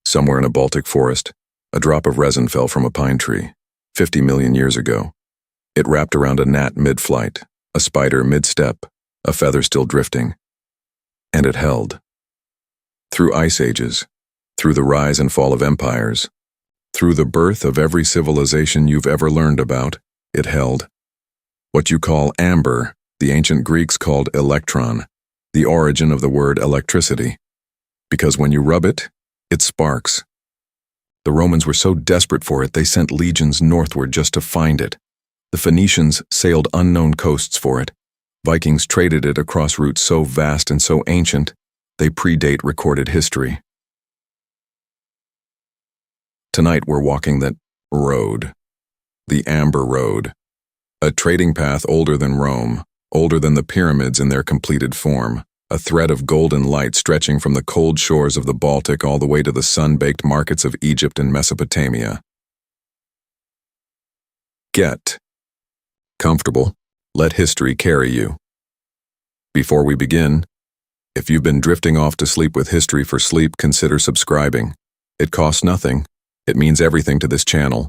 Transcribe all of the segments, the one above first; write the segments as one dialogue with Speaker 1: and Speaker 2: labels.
Speaker 1: Somewhere in a Baltic forest, a drop of resin fell from a pine tree, 50 million years ago. It wrapped around a gnat mid-flight, a spider mid-step, a feather still drifting. And it held. Through ice ages, through the rise and fall of empires, through the birth of every civilization you've ever learned about, it held. What you call amber, the ancient Greeks called electron, the origin of the word electricity. Because when you rub it, it sparks. The Romans were so desperate for it they sent legions northward just to find it. The Phoenicians sailed unknown coasts for it. Vikings traded it across routes so vast and so ancient, they predate recorded history. Tonight we're walking that road, the Amber Road, a trading path older than Rome, older than the pyramids in their completed form, a thread of golden light stretching from the cold shores of the Baltic all the way to the sun-baked markets of Egypt and Mesopotamia. Get comfortable. Let history carry you. Before we begin, if you've been drifting off to sleep with history for sleep, consider subscribing. It costs nothing. It means everything to this channel,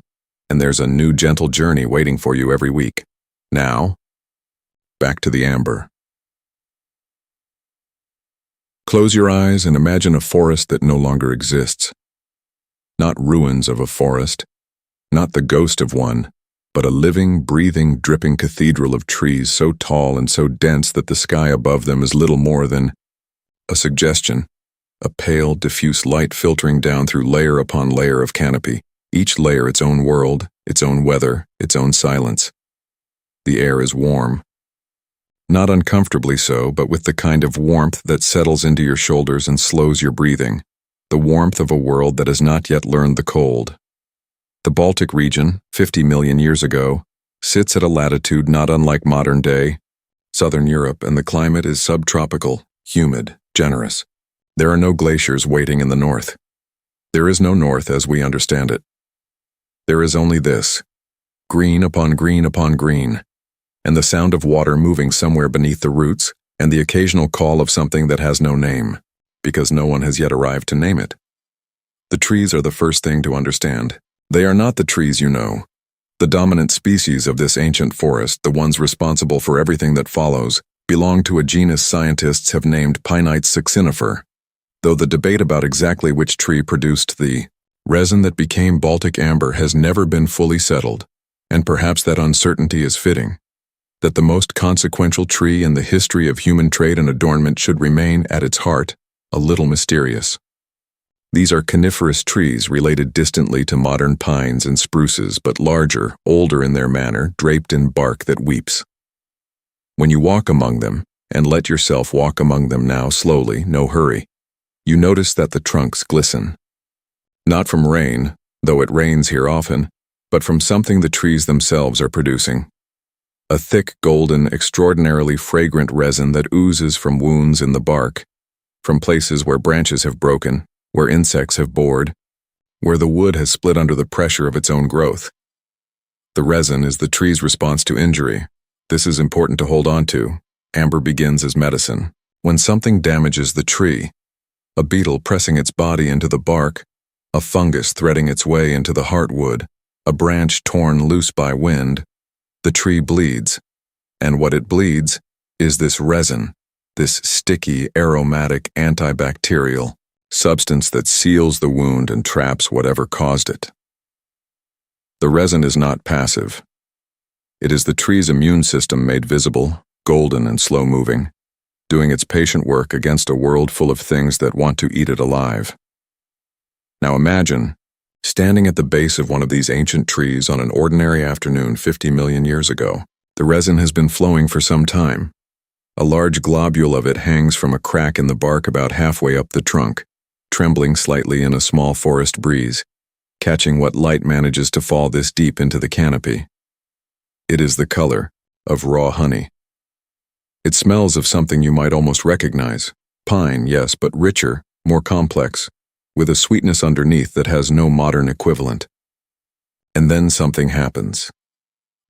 Speaker 1: and there's a new gentle journey waiting for you every week. Now, back to the amber. Close your eyes and imagine a forest that no longer exists. Not ruins of a forest, not the ghost of one, but a living, breathing, dripping cathedral of trees so tall and so dense that the sky above them is little more than a suggestion, a pale, diffuse light filtering down through layer upon layer of canopy, each layer its own world, its own weather, its own silence. The air is warm. Not uncomfortably so, but with the kind of warmth that settles into your shoulders and slows your breathing, the warmth of a world that has not yet learned the cold. The Baltic region, 50 million years ago, sits at a latitude not unlike modern-day southern Europe, and the climate is subtropical, humid, generous. There are no glaciers waiting in the north. There is no north as we understand it. There is only this, green upon green upon green, and the sound of water moving somewhere beneath the roots, and the occasional call of something that has no name, because no one has yet arrived to name it. The trees are the first thing to understand. They are not the trees you know. The dominant species of this ancient forest, the ones responsible for everything that follows, belong to a genus scientists have named Pinite succinifer, though the debate about exactly which tree produced the resin that became Baltic amber has never been fully settled, and perhaps that uncertainty is fitting, that the most consequential tree in the history of human trade and adornment should remain, at its heart, a little mysterious. These are coniferous trees related distantly to modern pines and spruces, but larger, older in their manner, draped in bark that weeps. When you walk among them, and let yourself walk among them now slowly, no hurry, you notice that the trunks glisten. Not from rain, though it rains here often, but from something the trees themselves are producing. A thick, golden, extraordinarily fragrant resin that oozes from wounds in the bark, from places where branches have broken, where insects have bored, where the wood has split under the pressure of its own growth. The resin is the tree's response to injury. This is important to hold on to. Amber begins as medicine. When something damages the tree, a beetle pressing its body into the bark, a fungus threading its way into the heartwood, a branch torn loose by wind, the tree bleeds. And what it bleeds is this resin, this sticky, aromatic, antibacterial substance that seals the wound and traps whatever caused it. The resin is not passive. It is the tree's immune system made visible, golden and slow-moving, doing its patient work against a world full of things that want to eat it alive. Now imagine, standing at the base of one of these ancient trees on an ordinary afternoon 50 million years ago. The resin has been flowing for some time. A large globule of it hangs from a crack in the bark about halfway up the trunk, trembling slightly in a small forest breeze, catching what light manages to fall this deep into the canopy. It is the color of raw honey. It smells of something you might almost recognize. Pine, yes, but richer, more complex, with a sweetness underneath that has no modern equivalent. And then something happens.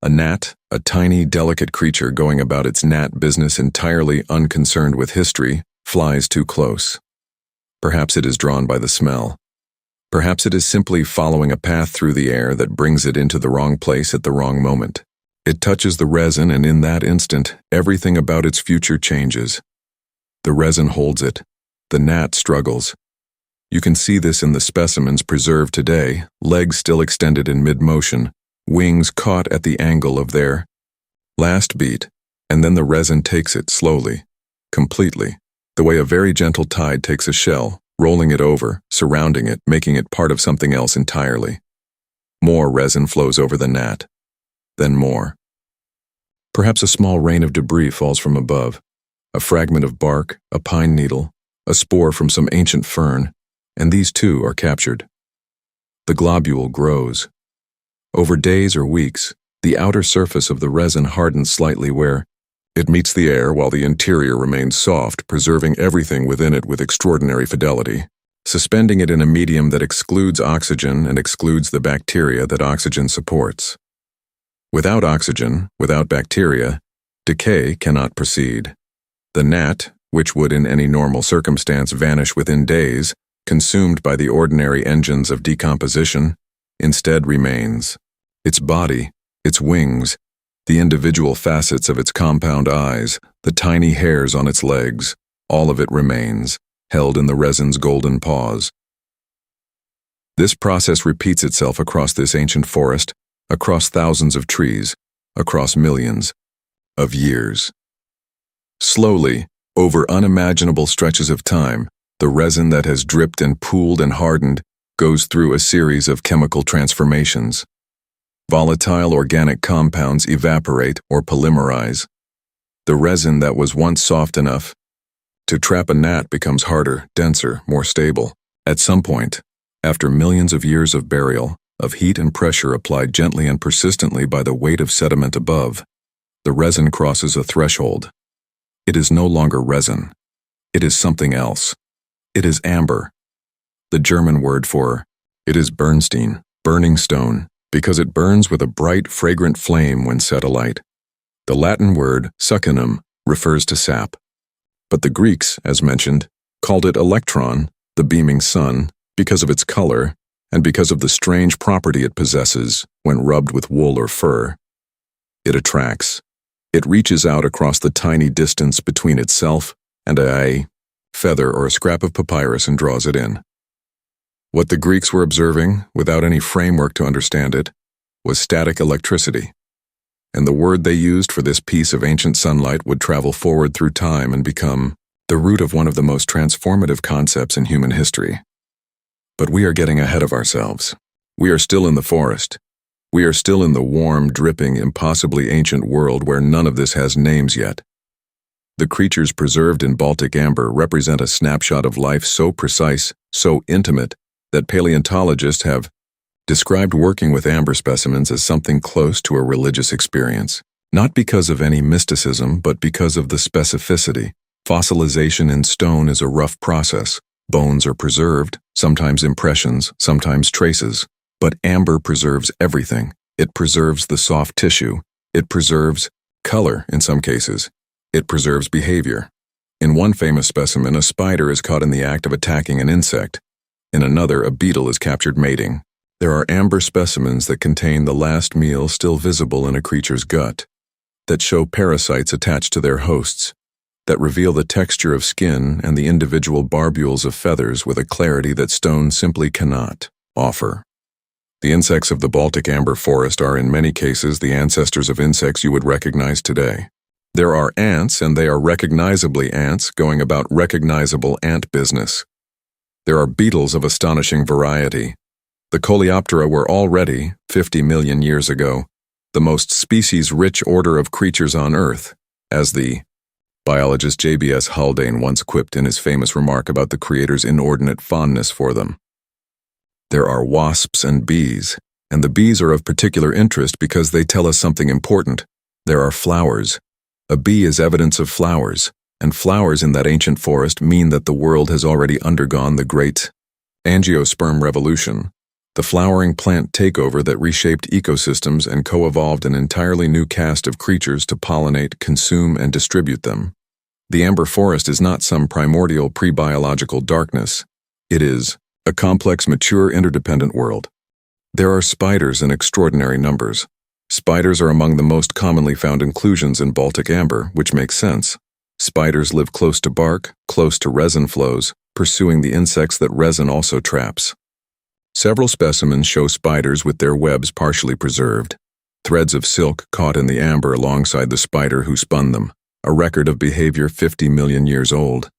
Speaker 1: A gnat, a tiny, delicate creature going about its gnat business entirely unconcerned with history, flies too close. Perhaps it is drawn by the smell. Perhaps it is simply following a path through the air that brings it into the wrong place at the wrong moment. It touches the resin, and in that instant, everything about its future changes. The resin holds it. The gnat struggles. You can see this in the specimens preserved today, legs still extended in mid-motion, wings caught at the angle of their last beat, and then the resin takes it slowly, completely, the way a very gentle tide takes a shell, rolling it over, surrounding it, making it part of something else entirely. More resin flows over the gnat. Then more. Perhaps a small rain of debris falls from above, a fragment of bark, a pine needle, a spore from some ancient fern, and these too are captured. The globule grows. Over days or weeks, the outer surface of the resin hardens slightly where it meets the air while the interior remains soft, preserving everything within it with extraordinary fidelity, suspending it in a medium that excludes oxygen and excludes the bacteria that oxygen supports. Without oxygen, without bacteria, decay cannot proceed. The gnat, which would in any normal circumstance vanish within days, consumed by the ordinary engines of decomposition, instead remains. Its body, its wings, the individual facets of its compound eyes, the tiny hairs on its legs, all of it remains, held in the resin's golden paws. This process repeats itself across this ancient forest, across thousands of trees, across millions of years. Slowly, over unimaginable stretches of time, the resin that has dripped and pooled and hardened goes through a series of chemical transformations. Volatile organic compounds evaporate or polymerize. The resin that was once soft enough to trap a gnat becomes harder, denser, more stable. At some point, after millions of years of burial, of heat and pressure applied gently and persistently by the weight of sediment above, the resin crosses a threshold. It is no longer resin. It is something else. It is amber. The German word for it is Bernstein, burning stone, because it burns with a bright, fragrant flame when set alight. The Latin word succinum refers to sap. But the Greeks, as mentioned, called it electron, the beaming sun, because of its color and because of the strange property it possesses when rubbed with wool or fur. It attracts. It reaches out across the tiny distance between itself and a feather or a scrap of papyrus and draws it in. What the Greeks were observing, without any framework to understand it, was static electricity. And the word they used for this piece of ancient sunlight would travel forward through time and become the root of one of the most transformative concepts in human history. But we are getting ahead of ourselves. We are still in the forest. We are still in the warm, dripping, impossibly ancient world where none of this has names yet. The creatures preserved in Baltic amber represent a snapshot of life so precise, so intimate, that paleontologists have described working with amber specimens as something close to a religious experience. Not because of any mysticism, but because of the specificity. Fossilization in stone is a rough process. Bones are preserved, sometimes impressions, sometimes traces. But amber preserves everything. It preserves the soft tissue. It preserves color in some cases. It preserves behavior. In one famous specimen, a spider is caught in the act of attacking an insect. In another, a beetle is captured mating. There are amber specimens that contain the last meal still visible in a creature's gut, that show parasites attached to their hosts, that reveal the texture of skin and the individual barbules of feathers with a clarity that stone simply cannot offer. The insects of the Baltic amber forest are in many cases the ancestors of insects you would recognize today. There are ants, and they are recognizably ants going about recognizable ant business. There are beetles of astonishing variety. The Coleoptera were already, 50 million years ago, the most species-rich order of creatures on Earth, as the biologist J.B.S. Haldane once quipped in his famous remark about the Creator's inordinate fondness for them. There are wasps and bees, and the bees are of particular interest because they tell us something important. There are flowers. A bee is evidence of flowers, and flowers in that ancient forest mean that the world has already undergone the great angiosperm revolution, the flowering plant takeover that reshaped ecosystems and co-evolved an entirely new caste of creatures to pollinate, consume, and distribute them. The amber forest is not some primordial pre-biological darkness. It is A complex, mature, interdependent world. There are spiders in extraordinary numbers. Spiders are among the most commonly found inclusions in Baltic amber, which makes sense. Spiders live close to bark, close to resin flows, pursuing the insects that resin also traps. Several specimens show spiders with their webs partially preserved, threads of silk caught in the amber alongside the spider who spun them, a record of behavior 50 million years old.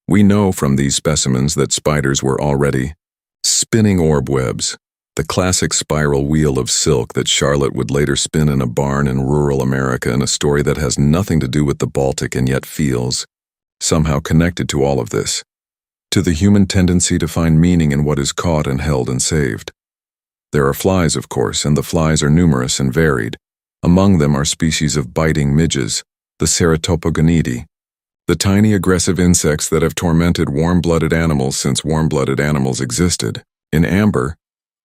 Speaker 1: We know from these specimens that spiders were already spinning orb webs, the classic spiral wheel of silk that Charlotte would later spin in a barn in rural America, in a story that has nothing to do with the Baltic and yet feels somehow connected to all of this, to the human tendency to find meaning in what is caught and held and saved. There are flies, of course, and the flies are numerous and varied. Among them are species of biting midges, the Ceratopogonidae, the tiny aggressive insects that have tormented warm-blooded animals since warm-blooded animals existed. In amber,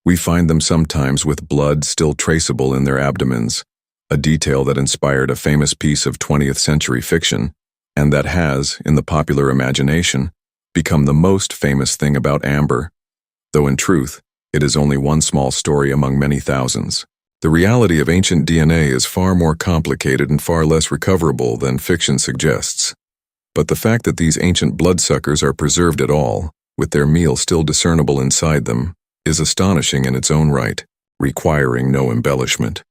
Speaker 1: we find them sometimes with blood still traceable in their abdomens, a detail that inspired a famous piece of 20th century fiction, and that has, in the popular imagination, become the most famous thing about amber, though in truth, it is only one small story among many thousands. The reality of ancient DNA is far more complicated and far less recoverable than fiction suggests. But the fact that these ancient bloodsuckers are preserved at all, with their meal still discernible inside them, is astonishing in its own right, requiring no embellishment.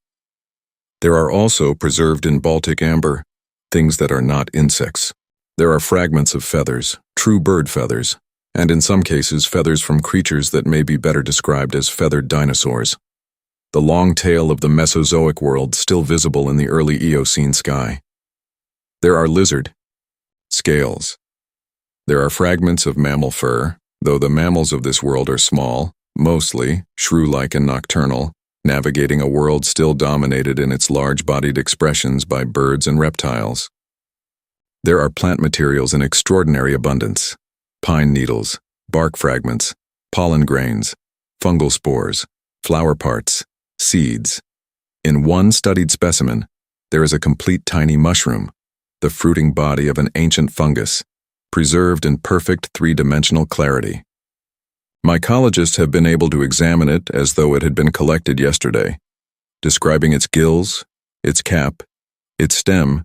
Speaker 1: There are also preserved in Baltic amber things that are not insects. There are fragments of feathers, true bird feathers, and in some cases feathers from creatures that may be better described as feathered dinosaurs. The long tail of the Mesozoic world still visible in the early Eocene sky. There are lizard scales. There are fragments of mammal fur, though the mammals of this world are small, mostly shrew-like and nocturnal, navigating a world still dominated in its large-bodied expressions by birds and reptiles. There are plant materials in extraordinary abundance: pine needles, bark fragments, pollen grains, fungal spores, flower parts, seeds. In one studied specimen, there is a complete tiny mushroom, the fruiting body of an ancient fungus, preserved in perfect three-dimensional clarity. Mycologists have been able to examine it as though it had been collected yesterday, describing its gills, its cap, its stem,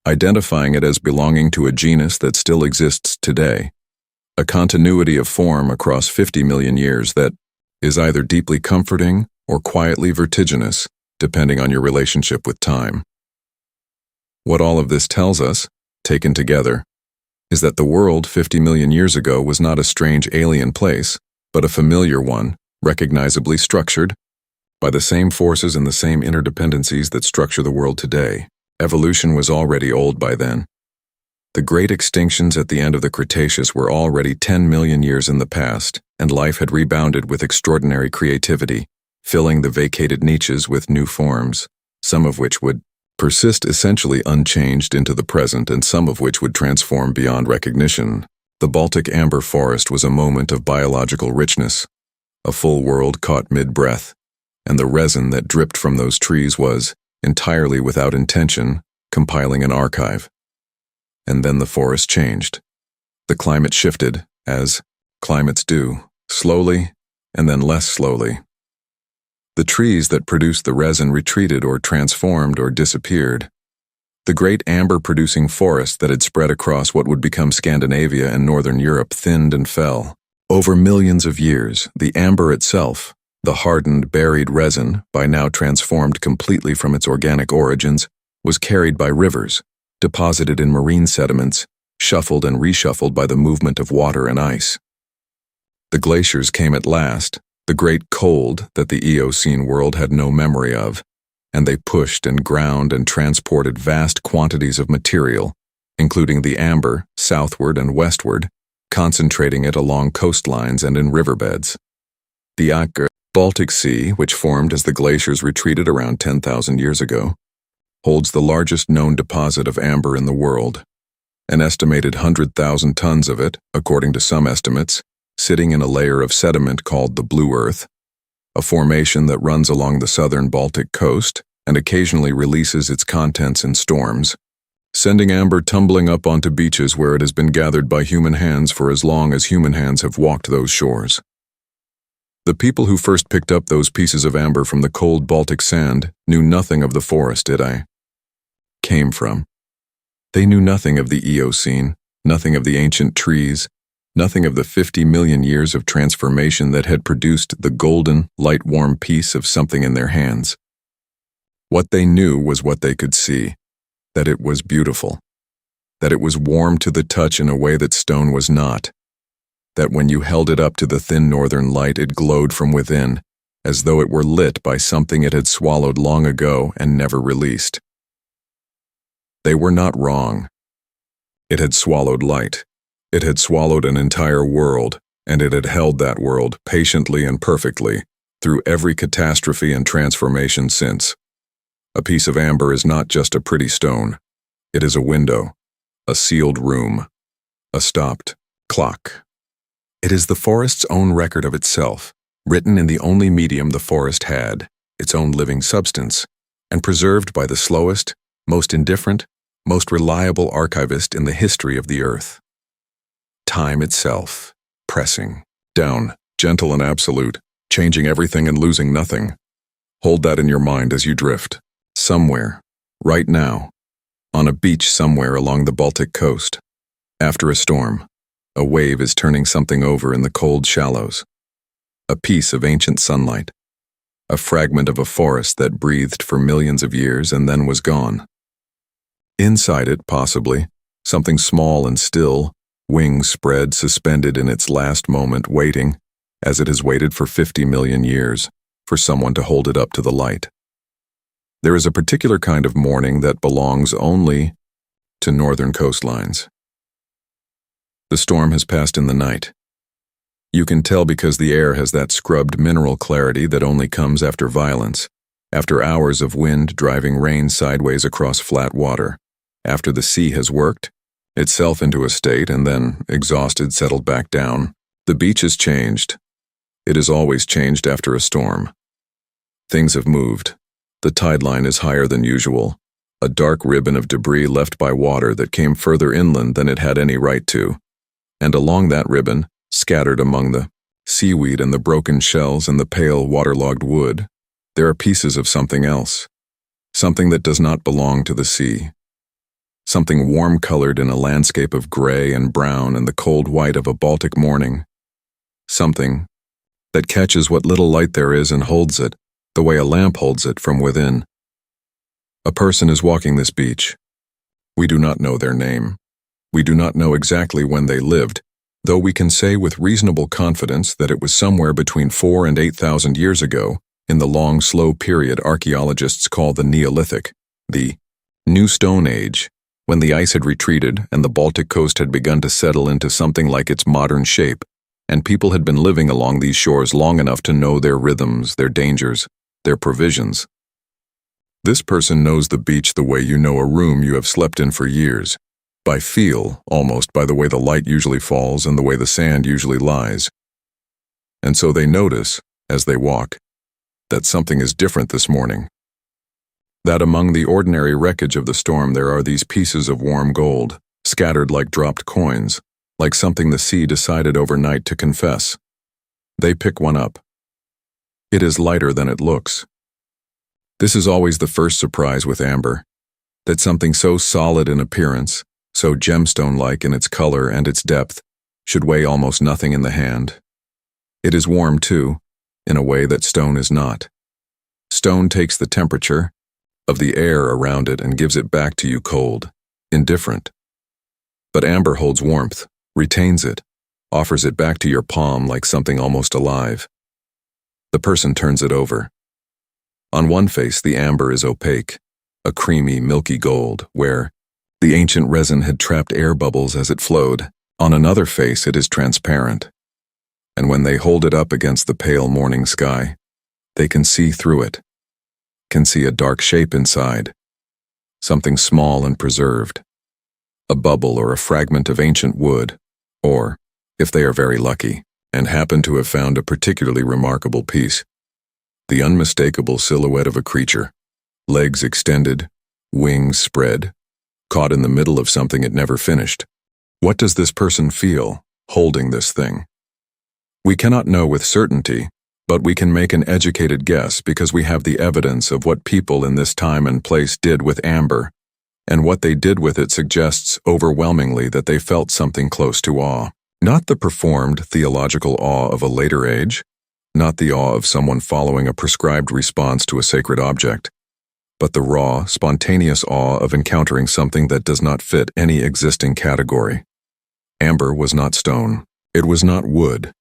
Speaker 1: identifying it as belonging to a genus that still exists today, a continuity of form across 50 million years that is either deeply comforting or quietly vertiginous, depending on your relationship with time. What all of this tells us, taken together, is that the world 50 million years ago was not a strange alien place, but a familiar one, recognizably structured by the same forces and the same interdependencies that structure the world today. Evolution was already old by then. The great extinctions at the end of the Cretaceous were already 10 million years in the past, and life had rebounded with extraordinary creativity, filling the vacated niches with new forms, some of which would persist essentially unchanged into the present and some of which would transform beyond recognition. The Baltic amber forest was a moment of biological richness, a full world caught mid-breath, and the resin that dripped from those trees was, entirely without intention, compiling an archive. And then the forest changed. The climate shifted, as climates do, slowly and then less slowly. The trees that produced the resin retreated or transformed or disappeared. The great amber-producing forest that had spread across what would become Scandinavia and northern Europe thinned and fell. Over millions of years, the amber itself, the hardened, buried resin, by now transformed completely from its organic origins, was carried by rivers, deposited in marine sediments, shuffled and reshuffled by the movement of water and ice. The glaciers came at last, the great cold that the Eocene world had no memory of, and they pushed and ground and transported vast quantities of material, including the amber, southward and westward, concentrating it along coastlines and in riverbeds. The Baltic Sea, which formed as the glaciers retreated around 10,000 years ago, holds the largest known deposit of amber in the world, an estimated 100,000 tons of it, according to some estimates, sitting in a layer of sediment called the Blue Earth, a formation that runs along the southern Baltic coast and occasionally releases its contents in storms, sending amber tumbling up onto beaches where it has been gathered by human hands for as long as human hands have walked those shores. The people who first picked up those pieces of amber from the cold Baltic sand knew nothing of the forest it came from. They knew nothing of the Eocene, nothing of the ancient trees, nothing of the 50 million years of transformation that had produced the golden, light-warm piece of something in their hands. What they knew was what they could see, that it was beautiful, that it was warm to the touch in a way that stone was not, that when you held it up to the thin northern light it glowed from within, as though it were lit by something it had swallowed long ago and never released. They were not wrong. It had swallowed light. It had swallowed an entire world, and it had held that world patiently and perfectly through every catastrophe and transformation since. A piece of amber is not just a pretty stone. It is a window, a sealed room, a stopped clock. It is the forest's own record of itself, written in the only medium the forest had, its own living substance, and preserved by the slowest, most indifferent, most reliable archivist in the history of the earth. Time itself, pressing down, gentle and absolute, changing everything and losing nothing. Hold that in your mind as you drift. Somewhere, right now, on a beach somewhere along the Baltic coast. After a storm, a wave is turning something over in the cold shallows. A piece of ancient sunlight. A fragment of a forest that breathed for millions of years and then was gone. Inside it, possibly, something small and still, wings spread, suspended in its last moment, waiting, as it has waited for 50 million years, for someone to hold it up to the light. There is a particular kind of morning that belongs only to northern coastlines. The storm has passed in the night. You can tell because the air has that scrubbed mineral clarity that only comes after violence, after hours of wind driving rain sideways across flat water, after the sea has worked itself into a state and then, exhausted, settled back down. The beach has changed. It is always changed after a storm. Things have moved. The tide line is higher than usual, a dark ribbon of debris left by water that came further inland than it had any right to. And along that ribbon, scattered among the seaweed and the broken shells and the pale, waterlogged wood, there are pieces of something else, something that does not belong to the sea. Something warm-colored in a landscape of gray and brown and the cold white of a Baltic morning. Something that catches what little light there is and holds it, the way a lamp holds it from within. A person is walking this beach. We do not know their name. We do not know exactly when they lived, though we can say with reasonable confidence that it was somewhere between 4,000 and 8,000 years ago, in the long, slow period archaeologists call the Neolithic, the New Stone Age, when the ice had retreated and the Baltic coast had begun to settle into something like its modern shape, and people had been living along these shores long enough to know their rhythms, their dangers, their provisions. This person knows the beach the way you know a room you have slept in for years, by feel, almost by the way the light usually falls and the way the sand usually lies. And so they notice, as they walk, that something is different this morning. That among the ordinary wreckage of the storm there are these pieces of warm gold, scattered like dropped coins, like something the sea decided overnight to confess. They pick one up. It is lighter than it looks. This is always the first surprise with amber, that something so solid in appearance, so gemstone-like in its color and its depth, should weigh almost nothing in the hand. It is warm, too, in a way that stone is not. Stone takes the temperature of the air around it and gives it back to you cold, indifferent. But amber holds warmth, retains it, offers it back to your palm like something almost alive. The person turns it over. On one face, the amber is opaque, a creamy, milky gold, where the ancient resin had trapped air bubbles as it flowed. On another face, it is transparent. And when they hold it up against the pale morning sky, they can see through it, can see a dark shape inside, something small and preserved, a bubble or a fragment of ancient wood, or, if they are very lucky, and happen to have found a particularly remarkable piece, the unmistakable silhouette of a creature, legs extended, wings spread, caught in the middle of something it never finished. What does this person feel, holding this thing? We cannot know with certainty, But we can make an educated guess because we have the evidence of what people in this time and place did with amber, and what they did with it suggests overwhelmingly that they felt something close to awe. Not the performed theological awe of a later age, not the awe of someone following a prescribed response to a sacred object, but the raw, spontaneous awe of encountering something that does not fit any existing category. Amber was not stone. It was not wood.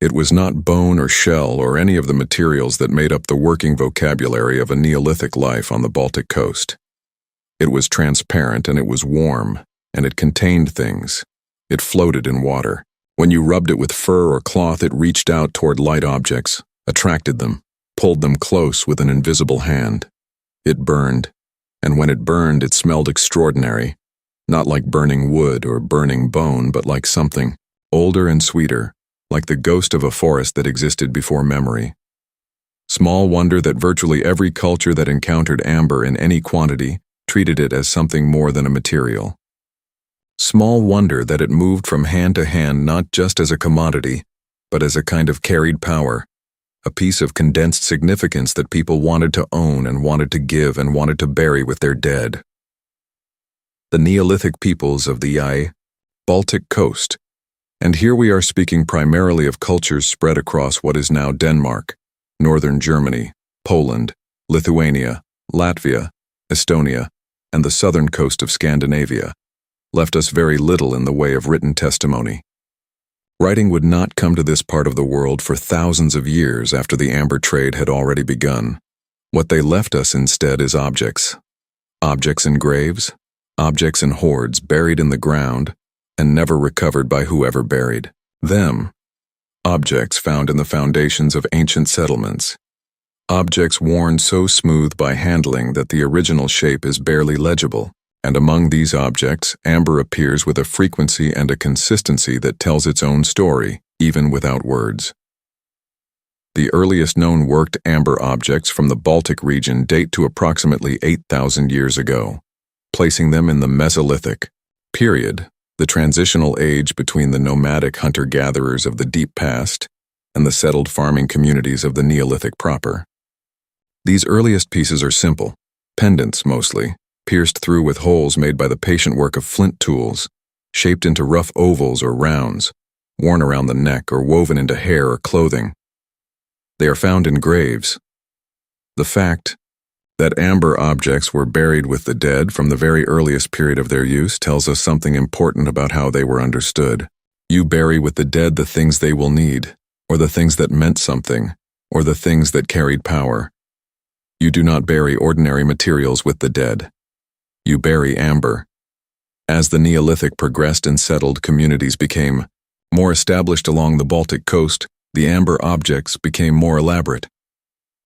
Speaker 1: It was not bone or shell or any of the materials that made up the working vocabulary of a Neolithic life on the Baltic coast. It was transparent and it was warm, and it contained things. It floated in water. When you rubbed it with fur or cloth, it reached out toward light objects, attracted them, pulled them close with an invisible hand. It burned, and when it burned, it smelled extraordinary, not like burning wood or burning bone, but like something older and sweeter, like the ghost of a forest that existed before memory. Small wonder that virtually every culture that encountered amber in any quantity treated it as something more than a material. Small wonder that it moved from hand to hand not just as a commodity, but as a kind of carried power, a piece of condensed significance that people wanted to own and wanted to give and wanted to bury with their dead. The Neolithic peoples of the Baltic coast, and here we are speaking primarily of cultures spread across what is now Denmark, northern Germany, Poland, Lithuania, Latvia, Estonia, and the southern coast of Scandinavia, left us very little in the way of written testimony. Writing would not come to this part of the world for thousands of years after the amber trade had already begun. What they left us instead is objects. Objects in graves, objects in hoards buried in the ground, and never recovered by whoever buried them. Objects found in the foundations of ancient settlements. Objects worn so smooth by handling that the original shape is barely legible. And among these objects, amber appears with a frequency and a consistency that tells its own story, even without words. The earliest known worked amber objects from the Baltic region date to approximately 8,000 years ago, placing them in the Mesolithic period, the transitional age between the nomadic hunter-gatherers of the deep past and the settled farming communities of the Neolithic proper. These earliest pieces are simple, pendants mostly, pierced through with holes made by the patient work of flint tools, shaped into rough ovals or rounds, worn around the neck or woven into hair or clothing. They are found in graves. The fact that amber objects were buried with the dead from the very earliest period of their use tells us something important about how they were understood. You bury with the dead the things they will need, or the things that meant something, or the things that carried power. You do not bury ordinary materials with the dead. You bury amber. As the Neolithic progressed and settled communities became more established along the Baltic coast, the amber objects became more elaborate.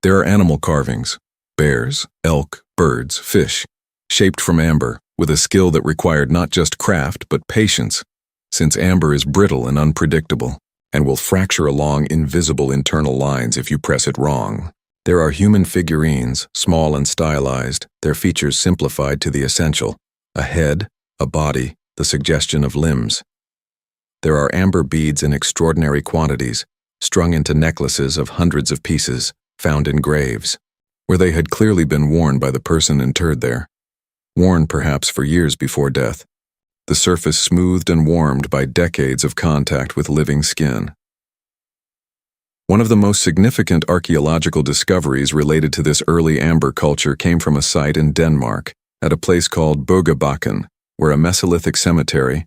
Speaker 1: There are animal carvings, bears, elk, birds, fish, shaped from amber, with a skill that required not just craft but patience, since amber is brittle and unpredictable, and will fracture along invisible internal lines if you press it wrong. There are human figurines, small and stylized, their features simplified to the essential: a head, a body, the suggestion of limbs. There are amber beads in extraordinary quantities, strung into necklaces of hundreds of pieces, found in graves, where they had clearly been worn by the person interred there, worn perhaps for years before death, the surface smoothed and warmed by decades of contact with living skin. One of the most significant archaeological discoveries related to this early amber culture came from a site in Denmark, at a place called Børgebakken, where a Mesolithic cemetery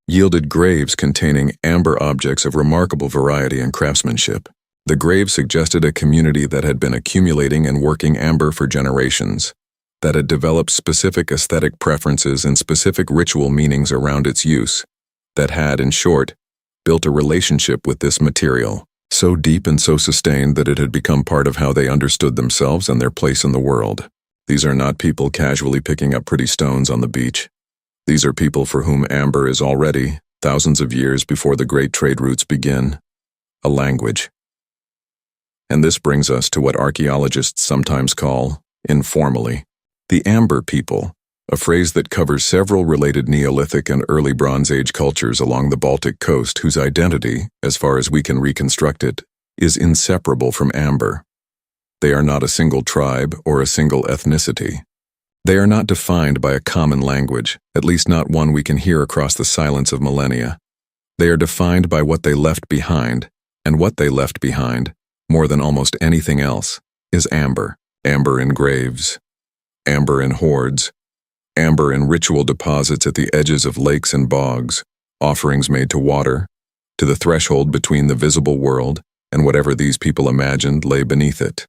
Speaker 1: yielded graves containing amber objects of remarkable variety and craftsmanship. The graves suggested a community that had been accumulating and working amber for generations, that had developed specific aesthetic preferences and specific ritual meanings around its use, that had, in short, built a relationship with this material, so deep and so sustained that it had become part of how they understood themselves and their place in the world. These are not people casually picking up pretty stones on the beach. These are people for whom amber is already, thousands of years before the great trade routes begin, a language. And this brings us to what archaeologists sometimes call, informally, the Amber people, a phrase that covers several related Neolithic and early Bronze Age cultures along the Baltic coast whose identity, as far as we can reconstruct it, is inseparable from amber. They are not a single tribe or a single ethnicity. They are not defined by a common language, at least not one we can hear across the silence of millennia. They are defined by what they left behind, and what they left behind, more than almost anything else, is amber. Amber in graves, amber in hoards, amber in ritual deposits at the edges of lakes and bogs, offerings made to water, to the threshold between the visible world and whatever these people imagined lay beneath it.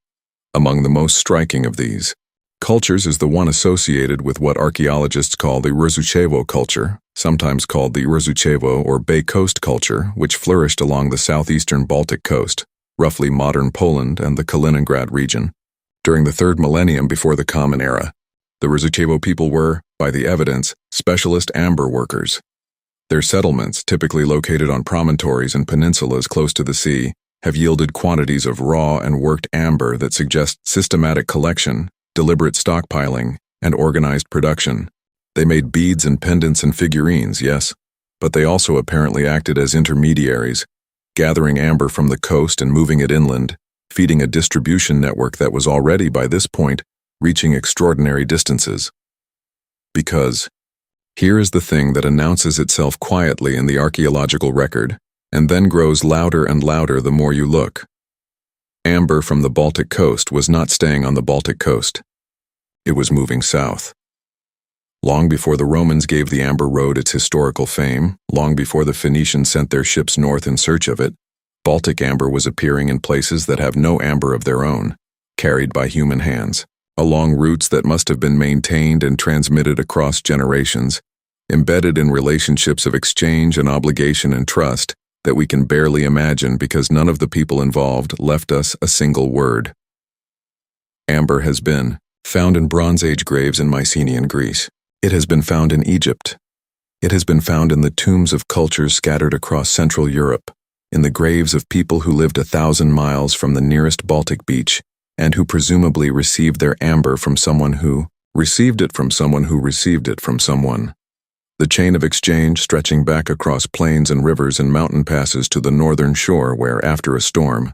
Speaker 1: Among the most striking of these cultures is the one associated with what archaeologists call the Rzucewo culture, sometimes called the Rzucewo or Bay Coast culture, which flourished along the southeastern Baltic coast, roughly modern Poland and the Kaliningrad region. During the 3rd millennium before the Common Era, the Rzucewo people were, by the evidence, specialist amber workers. Their settlements, typically located on promontories and peninsulas close to the sea, have yielded quantities of raw and worked amber that suggest systematic collection, deliberate stockpiling, and organized production. They made beads and pendants and figurines, yes, but they also apparently acted as intermediaries, gathering amber from the coast and moving it inland, feeding a distribution network that was already, by this point, reaching extraordinary distances. Because here is the thing that announces itself quietly in the archaeological record, and then grows louder and louder the more you look. Amber from the Baltic coast was not staying on the Baltic coast. It was moving south. Long before the Romans gave the Amber Road its historical fame, long before the Phoenicians sent their ships north in search of it, Baltic amber was appearing in places that have no amber of their own, carried by human hands, along routes that must have been maintained and transmitted across generations, embedded in relationships of exchange and obligation and trust that we can barely imagine because none of the people involved left us a single word. Amber has been found in Bronze Age graves in Mycenaean Greece. It has been found in Egypt. It has been found in the tombs of cultures scattered across Central Europe, in the graves of people who lived 1,000 miles from the nearest Baltic beach and who presumably received their amber from someone who received it from someone who received it from someone. The chain of exchange stretching back across plains and rivers and mountain passes to the northern shore where, after a storm,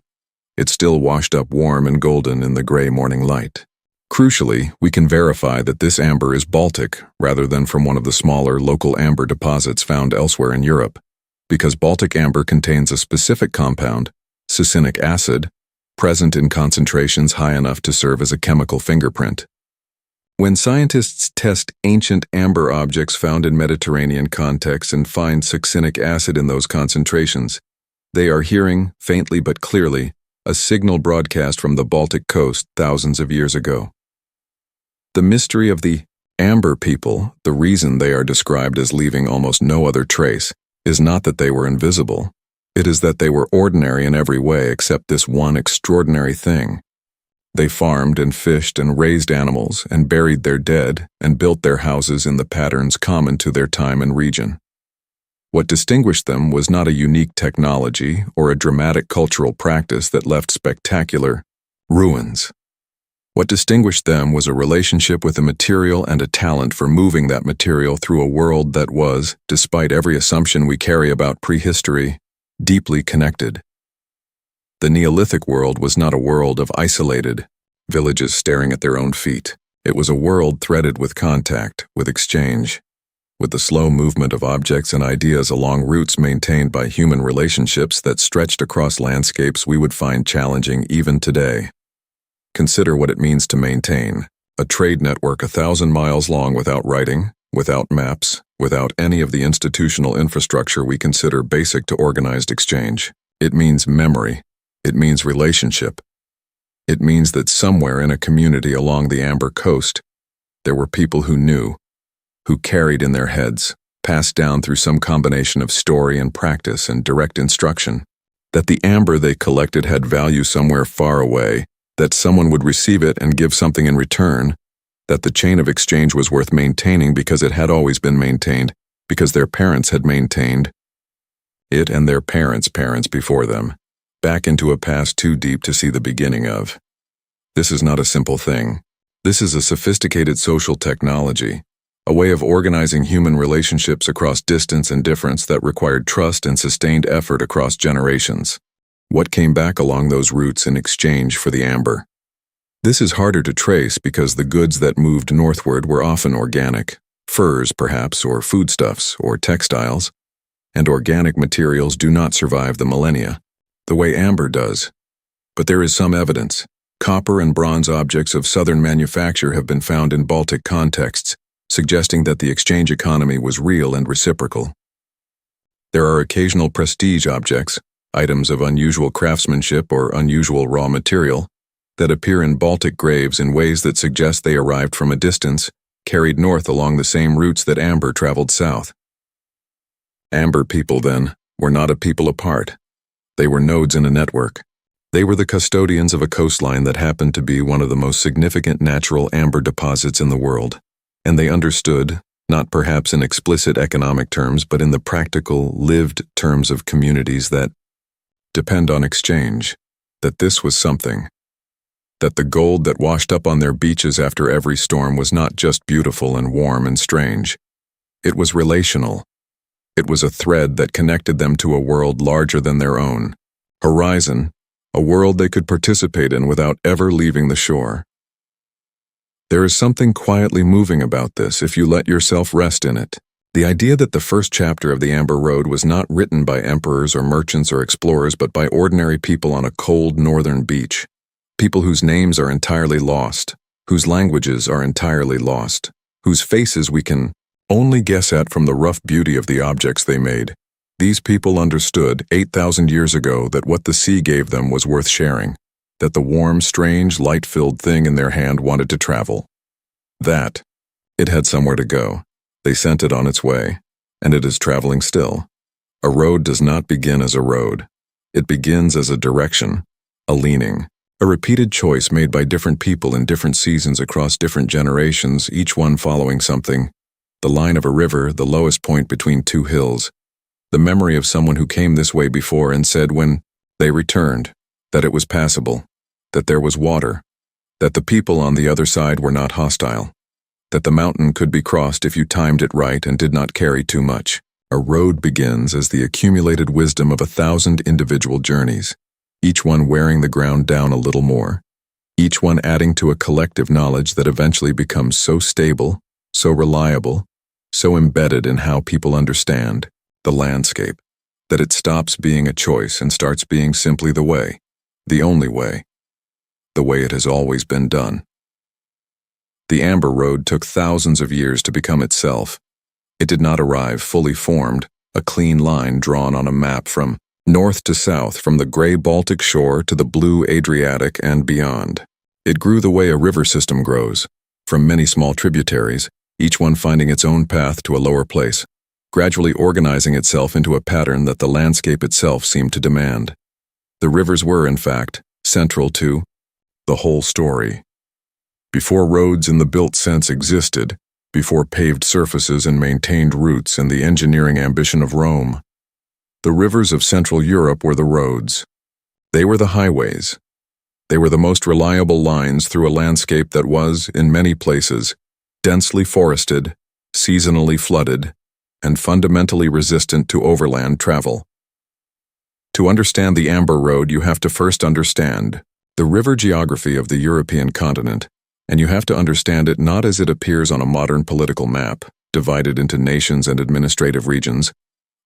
Speaker 1: it still washed up warm and golden in the gray morning light. Crucially, we can verify that this amber is Baltic rather than from one of the smaller local amber deposits found elsewhere in Europe, because Baltic amber contains a specific compound, succinic acid, present in concentrations high enough to serve as a chemical fingerprint. When scientists test ancient amber objects found in Mediterranean contexts and find succinic acid in those concentrations, they are hearing, faintly but clearly, a signal broadcast from the Baltic coast thousands of years ago. The mystery of the amber people, the reason they are described as leaving almost no other trace, is not that they were invisible. It is that they were ordinary in every way except this one extraordinary thing. They farmed and fished and raised animals and buried their dead and built their houses in the patterns common to their time and region. What distinguished them was not a unique technology or a dramatic cultural practice that left spectacular ruins. What distinguished them was a relationship with the material and a talent for moving that material through a world that was, despite every assumption we carry about prehistory, deeply connected. The Neolithic world was not a world of isolated villages staring at their own feet. It was a world threaded with contact, with exchange, with the slow movement of objects and ideas along routes maintained by human relationships that stretched across landscapes we would find challenging even today. Consider what it means to maintain a trade network 1,000 miles long without writing, without maps, without any of the institutional infrastructure we consider basic to organized exchange. It means memory. It means relationship. It means that somewhere in a community along the Amber Coast, there were people who knew, who carried in their heads, passed down through some combination of story and practice and direct instruction, that the amber they collected had value somewhere far away, that someone would receive it and give something in return, that the chain of exchange was worth maintaining because it had always been maintained, because their parents had maintained it and their parents' parents before them, back into a past too deep to see the beginning of. This is not a simple thing. This is a sophisticated social technology, a way of organizing human relationships across distance and difference that required trust and sustained effort across generations. What came back along those routes in exchange for the amber? This is harder to trace because the goods that moved northward were often organic, furs perhaps, or foodstuffs, or textiles, and organic materials do not survive the millennia, the way amber does. But there is some evidence. Copper and bronze objects of southern manufacture have been found in Baltic contexts, suggesting that the exchange economy was real and reciprocal. There are occasional prestige objects, items of unusual craftsmanship or unusual raw material, that appear in Baltic graves in ways that suggest they arrived from a distance, carried north along the same routes that amber traveled south. Amber people, then, were not a people apart. They were nodes in a network. They were the custodians of a coastline that happened to be one of the most significant natural amber deposits in the world, and they understood, not perhaps in explicit economic terms, but in the practical, lived terms of communities that depend on exchange, that this was something. That the gold that washed up on their beaches after every storm was not just beautiful and warm and strange. It was relational. It was a thread that connected them to a world larger than their own. Horizon, a world they could participate in without ever leaving the shore. There is something quietly moving about this if you let yourself rest in it. The idea that the first chapter of the Amber Road was not written by emperors or merchants or explorers but by ordinary people on a cold northern beach. People whose names are entirely lost, whose languages are entirely lost, whose faces we can only guess at from the rough beauty of the objects they made. These people understood 8,000 years ago that what the sea gave them was worth sharing, that the warm, strange, light-filled thing in their hand wanted to travel. That it had somewhere to go. They sent it on its way, and it is traveling still. A road does not begin as a road. It begins as a direction, a leaning, a repeated choice made by different people in different seasons across different generations, each one following something. The line of a river, the lowest point between two hills. The memory of someone who came this way before and said when they returned that it was passable, that there was water, that the people on the other side were not hostile, that the mountain could be crossed if you timed it right and did not carry too much. A road begins as the accumulated wisdom of 1,000 individual journeys, each one wearing the ground down a little more, each one adding to a collective knowledge that eventually becomes so stable, so reliable, so embedded in how people understand the landscape, that it stops being a choice and starts being simply the way, the only way, the way it has always been done. The Amber Road took thousands of years to become itself. It did not arrive fully formed, a clean line drawn on a map from north to south, from the gray Baltic shore to the blue Adriatic and beyond. It grew the way a river system grows, from many small tributaries, each one finding its own path to a lower place, gradually organizing itself into a pattern that the landscape itself seemed to demand. The rivers were, in fact, central to the whole story. Before roads in the built sense existed, before paved surfaces and maintained routes and the engineering ambition of Rome, the rivers of Central Europe were the roads. They were the highways. They were the most reliable lines through a landscape that was, in many places, densely forested, seasonally flooded, and fundamentally resistant to overland travel. To understand the Amber Road, you have to first understand the river geography of the European continent, and you have to understand it not as it appears on a modern political map, divided into nations and administrative regions,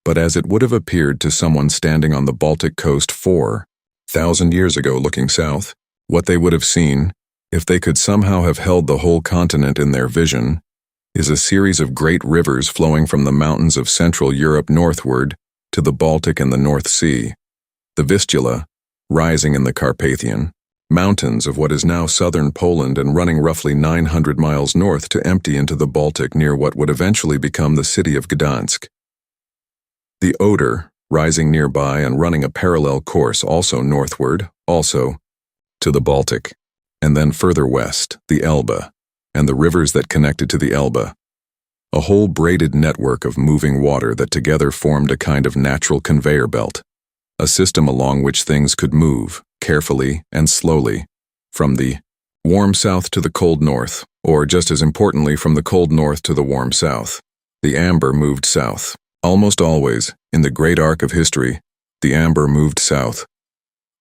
Speaker 1: but as it would have appeared to someone standing on the Baltic coast 4,000 years ago looking south. What they would have seen, if they could somehow have held the whole continent in their vision, is a series of great rivers flowing from the mountains of Central Europe northward to the Baltic and the North Sea, the Vistula, rising in the Carpathian, mountains of what is now southern Poland and running roughly 900 miles north to empty into the Baltic near what would eventually become the city of Gdansk. The Oder, rising nearby and running a parallel course also northward, also to the Baltic, and then further west, the Elbe, and the rivers that connected to the Elbe. A whole braided network of moving water that together formed a kind of natural conveyor belt, a system along which things could move, carefully and slowly, from the warm south to the cold north, or just as importantly from the cold north to the warm south. The amber moved south. Almost always, in the great arc of history, the amber moved south.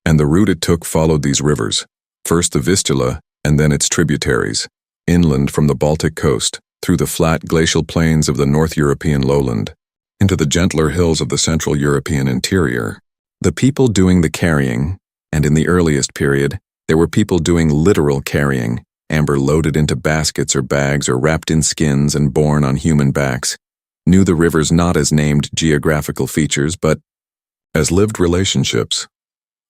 Speaker 1: And the route it took followed these rivers, first the Vistula and then its tributaries, inland from the Baltic coast, through the flat glacial plains of the North European lowland, into the gentler hills of the Central European interior. The people doing the carrying, and in the earliest period, there were people doing literal carrying, amber loaded into baskets or bags or wrapped in skins and borne on human backs, knew the rivers not as named geographical features but as lived relationships,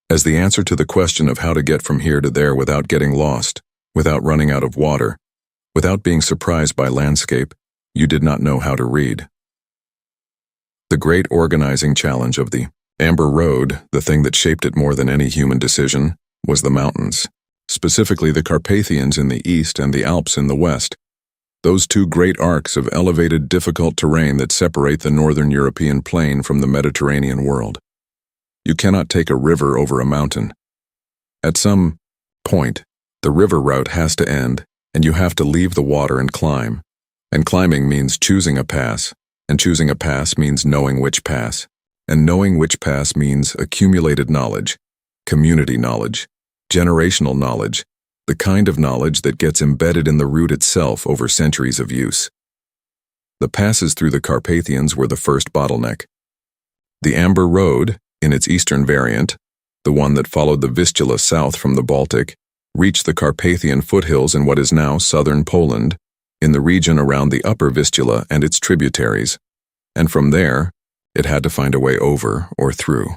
Speaker 1: as the answer to the question of how to get from here to there without getting lost, without running out of water, without being surprised by landscape you did not know how to read. The great organizing challenge of the Amber Road, the thing that shaped it more than any human decision, was the mountains, specifically the Carpathians in the east and the Alps in the west, those two great arcs of elevated, difficult terrain that separate the northern European plain from the Mediterranean world. You cannot take a river over a mountain. At some point, the river route has to end, and you have to leave the water and climb. And climbing means choosing a pass, and choosing a pass means knowing which pass, and knowing which pass means accumulated knowledge, community knowledge, generational knowledge, the kind of knowledge that gets embedded in the route itself over centuries of use. The passes through the Carpathians were the first bottleneck. The Amber Road, in its eastern variant, the one that followed the Vistula south from the Baltic, reached the Carpathian foothills in what is now southern Poland, in the region around the upper Vistula and its tributaries, and from there, it had to find a way over or through.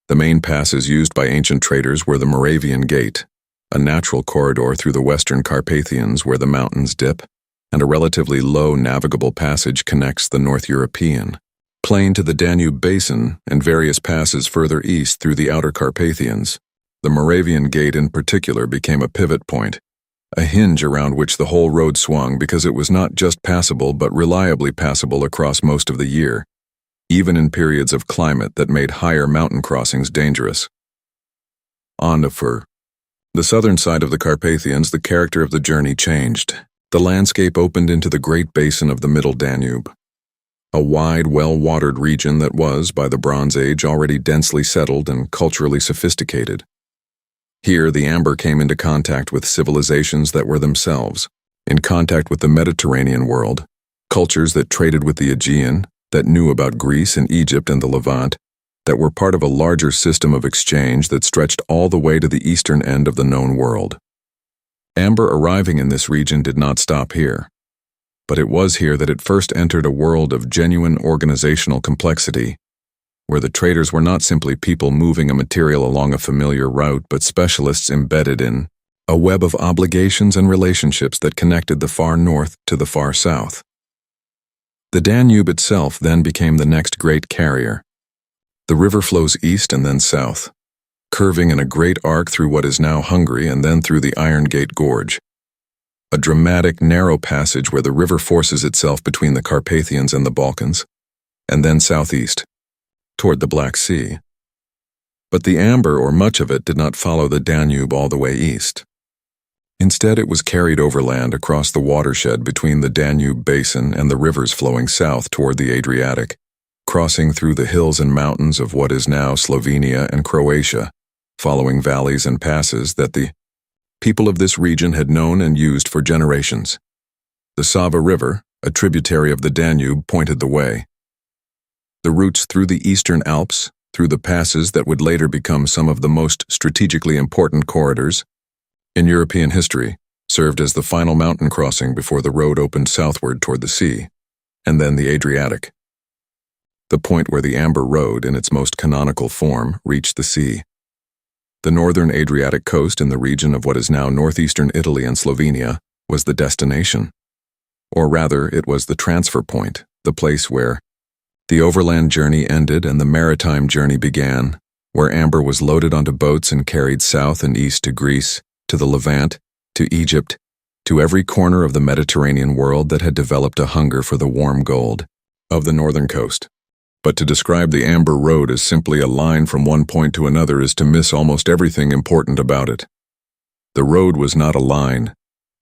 Speaker 1: The main passes used by ancient traders were the Moravian Gate, a natural corridor through the western Carpathians where the mountains dip, and a relatively low navigable passage connects the North European plain to the Danube basin and various passes further east through the outer Carpathians. The Moravian Gate in particular became a pivot point, a hinge around which the whole road swung because it was not just passable but reliably passable across most of the year, even in periods of climate that made higher mountain crossings dangerous. On to Fur. The southern side of the Carpathians, the character of the journey changed. The landscape opened into the great basin of the Middle Danube, a wide, well-watered region that was, by the Bronze Age, already densely settled and culturally sophisticated. Here, the amber came into contact with civilizations that were themselves, in contact with the Mediterranean world, cultures that traded with the Aegean, that knew about Greece and Egypt and the Levant, that were part of a larger system of exchange that stretched all the way to the eastern end of the known world. Amber arriving in this region did not stop here, but it was here that it first entered a world of genuine organizational complexity, where the traders were not simply people moving a material along a familiar route but specialists embedded in a web of obligations and relationships that connected the far north to the far south. The Danube itself then became the next great carrier. The river flows east and then south, curving in a great arc through what is now Hungary and then through the Iron Gate Gorge, a dramatic, narrow passage where the river forces itself between the Carpathians and the Balkans, and then southeast, toward the Black Sea. But the amber, or much of it, did not follow the Danube all the way east. Instead, it was carried overland across the watershed between the Danube basin and the rivers flowing south toward the Adriatic, crossing through the hills and mountains of what is now Slovenia and Croatia, following valleys and passes that the people of this region had known and used for generations. The Sava River, a tributary of the Danube, pointed the way. The routes through the eastern Alps, through the passes that would later become some of the most strategically important corridors in European history, served as the final mountain crossing before the road opened southward toward the sea, and then the Adriatic, the point where the Amber Road, in its most canonical form, reached the sea. The northern Adriatic coast in the region of what is now northeastern Italy and Slovenia was the destination. Or rather, it was the transfer point, the place where the overland journey ended and the maritime journey began, where amber was loaded onto boats and carried south and east to Greece, to the Levant, to Egypt, to every corner of the Mediterranean world that had developed a hunger for the warm gold of the northern coast. But to describe the Amber Road as simply a line from one point to another is to miss almost everything important about it. The road was not a line.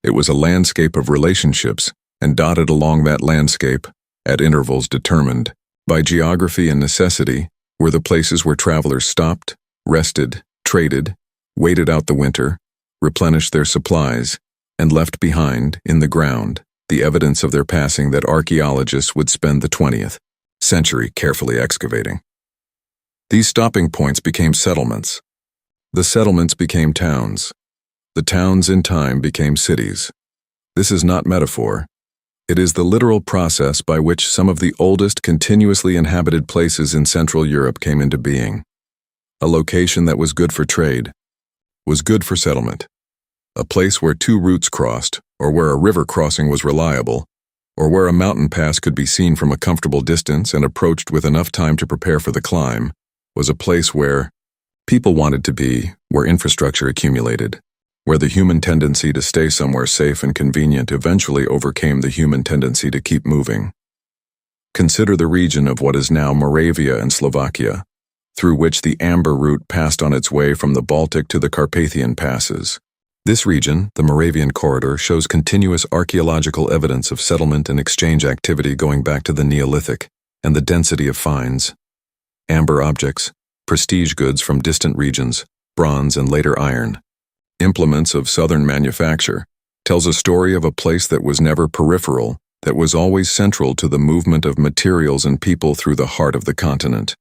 Speaker 1: It was a landscape of relationships, and dotted along that landscape, at intervals determined by geography and necessity, were the places where travelers stopped, rested, traded, waited out the winter, replenished their supplies, and left behind, in the ground, the evidence of their passing that archaeologists would spend the 20th century carefully excavating. These stopping points became settlements. The settlements became towns. The towns in time became cities. This is not metaphor. It is the literal process by which some of the oldest continuously inhabited places in Central Europe came into being. A location that was good for trade, was good for settlement. A place where two routes crossed, or where a river crossing was reliable, or where a mountain pass could be seen from a comfortable distance and approached with enough time to prepare for the climb, was a place where people wanted to be, where infrastructure accumulated, where the human tendency to stay somewhere safe and convenient eventually overcame the human tendency to keep moving. Consider the region of what is now Moravia and Slovakia, through which the amber route passed on its way from the Baltic to the Carpathian passes. This region, the Moravian corridor, shows continuous archaeological evidence of settlement and exchange activity going back to the Neolithic, and the density of finds, amber objects, prestige goods from distant regions, bronze and later iron, implements of southern manufacture, tells a story of a place that was never peripheral, that was always central to the movement of materials and people through the heart of the continent.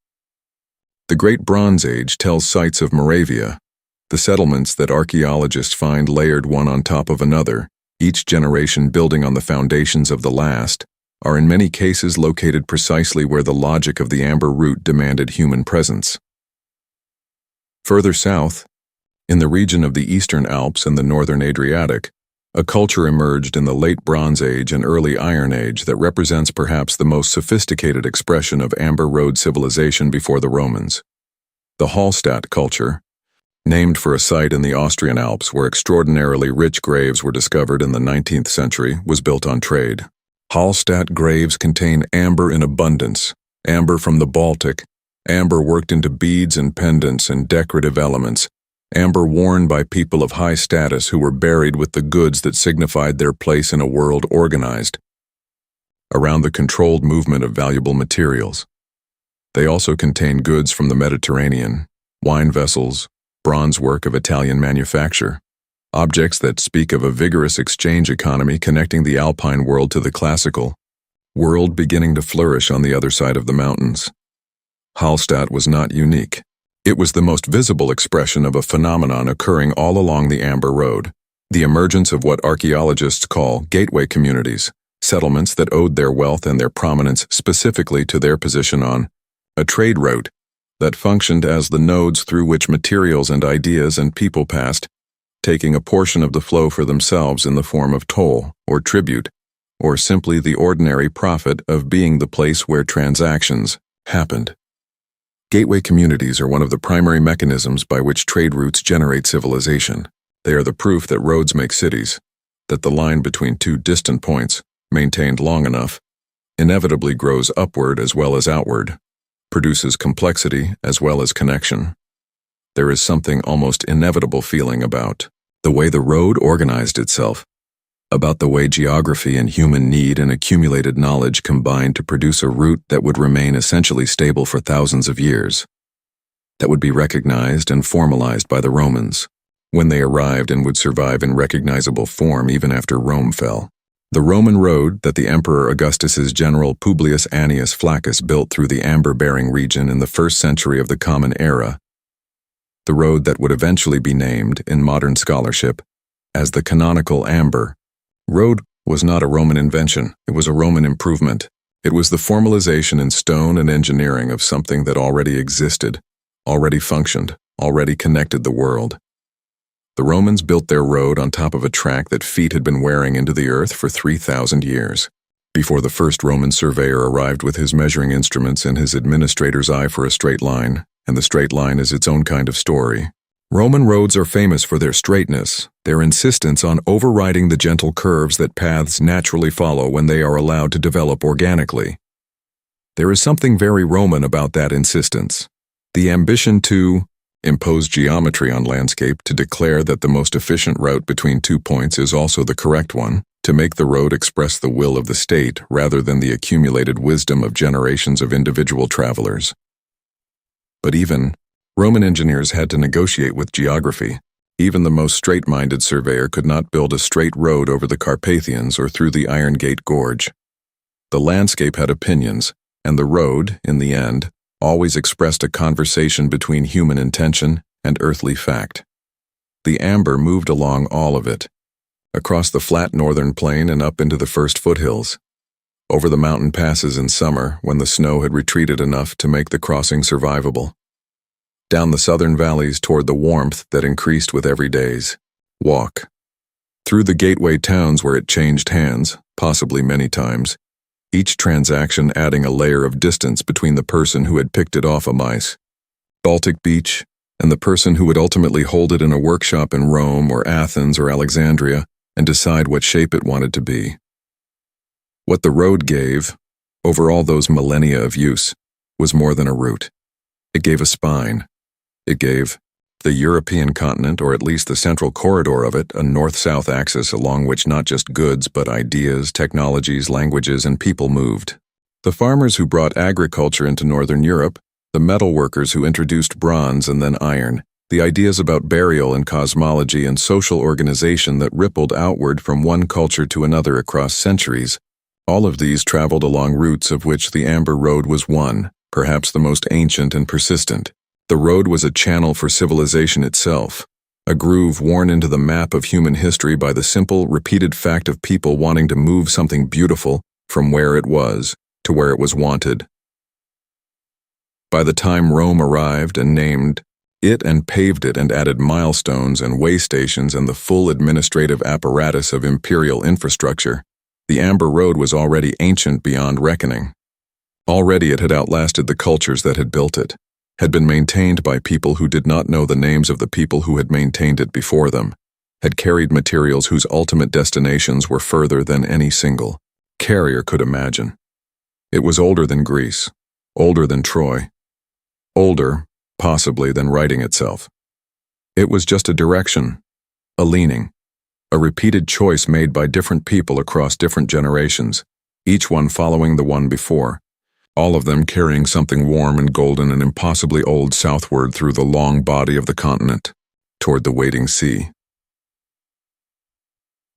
Speaker 1: The Great Bronze Age tells sites of Moravia, the settlements that archaeologists find layered one on top of another, each generation building on the foundations of the last, are in many cases located precisely where the logic of the amber route demanded human presence. Further south, in the region of the Eastern Alps and the Northern Adriatic, a culture emerged in the Late Bronze Age and Early Iron Age that represents perhaps the most sophisticated expression of Amber Road civilization before the Romans. The Hallstatt culture, named for a site in the Austrian Alps where extraordinarily rich graves were discovered in the 19th century, was built on trade. Hallstatt graves contain amber in abundance, amber from the Baltic, amber worked into beads and pendants and decorative elements, amber worn by people of high status who were buried with the goods that signified their place in a world organized around the controlled movement of valuable materials. They also contain goods from the Mediterranean, wine vessels, bronze work of Italian manufacture, objects that speak of a vigorous exchange economy connecting the Alpine world to the classical world beginning to flourish on the other side of the mountains. Hallstatt was not unique. It was the most visible expression of a phenomenon occurring all along the Amber Road, the emergence of what archaeologists call gateway communities, settlements that owed their wealth and their prominence specifically to their position on a trade route that functioned as the nodes through which materials and ideas and people passed, taking a portion of the flow for themselves in the form of toll or tribute, or simply the ordinary profit of being the place where transactions happened. Gateway communities are one of the primary mechanisms by which trade routes generate civilization. They are the proof that roads make cities, that the line between two distant points, maintained long enough, inevitably grows upward as well as outward, produces complexity as well as connection. There is something almost inevitable feeling about the way the road organized itself, about the way geography and human need and accumulated knowledge combined to produce a route that would remain essentially stable for thousands of years, that would be recognized and formalized by the Romans, when they arrived and would survive in recognizable form even after Rome fell. The Roman road that the Emperor Augustus's general Publius Annius Flaccus built through the amber-bearing region in the 1st century of the Common Era, the road that would eventually be named, in modern scholarship, as the canonical Amber Road, was not a Roman invention. It was a Roman improvement. It was the formalization in stone and engineering of something that already existed, already functioned, already connected the world. The Romans built their road on top of a track that feet had been wearing into the earth for 3,000 years, before the first Roman surveyor arrived with his measuring instruments and his administrator's eye for a straight line, and the straight line is its own kind of story. Roman roads are famous for their straightness, their insistence on overriding the gentle curves that paths naturally follow when they are allowed to develop organically. There is something very Roman about that insistence. The ambition to impose geometry on landscape, to declare that the most efficient route between 2 points is also the correct one, to make the road express the will of the state rather than the accumulated wisdom of generations of individual travelers. But even Roman engineers had to negotiate with geography. Even the most straight-minded surveyor could not build a straight road over the Carpathians or through the Iron Gate Gorge. The landscape had opinions, and the road, in the end, always expressed a conversation between human intention and earthly fact. The amber moved along all of it, across the flat northern plain and up into the first foothills, over the mountain passes in summer when the snow had retreated enough to make the crossing survivable, down the southern valleys toward the warmth that increased with every day's walk, through the gateway towns where it changed hands, possibly many times, each transaction adding a layer of distance between the person who had picked it off a mice, Baltic beach, and the person who would ultimately hold it in a workshop in Rome or Athens or Alexandria and decide what shape it wanted to be. What the road gave, over all those millennia of use, was more than a route. It gave a spine. It gave the European continent, or at least the central corridor of it, a north-south axis along which not just goods but ideas, technologies, languages, and people moved. The farmers who brought agriculture into northern Europe, the metal workers who introduced bronze and then iron, the ideas about burial and cosmology and social organization that rippled outward from one culture to another across centuries, all of these traveled along routes of which the Amber Road was one, perhaps the most ancient and persistent. The road was a channel for civilization itself, a groove worn into the map of human history by the simple, repeated fact of people wanting to move something beautiful from where it was to where it was wanted. By the time Rome arrived and named it and paved it and added milestones and way stations and the full administrative apparatus of imperial infrastructure, the Amber Road was already ancient beyond reckoning. Already it had outlasted the cultures that had built it, had been maintained by people who did not know the names of the people who had maintained it before them, had carried materials whose ultimate destinations were further than any single carrier could imagine. It was older than Greece, older than Troy, older, possibly, than writing itself. It was just a direction, a leaning, a repeated choice made by different people across different generations, each one following the one before, all of them carrying something warm and golden and impossibly old southward through the long body of the continent, toward the waiting sea.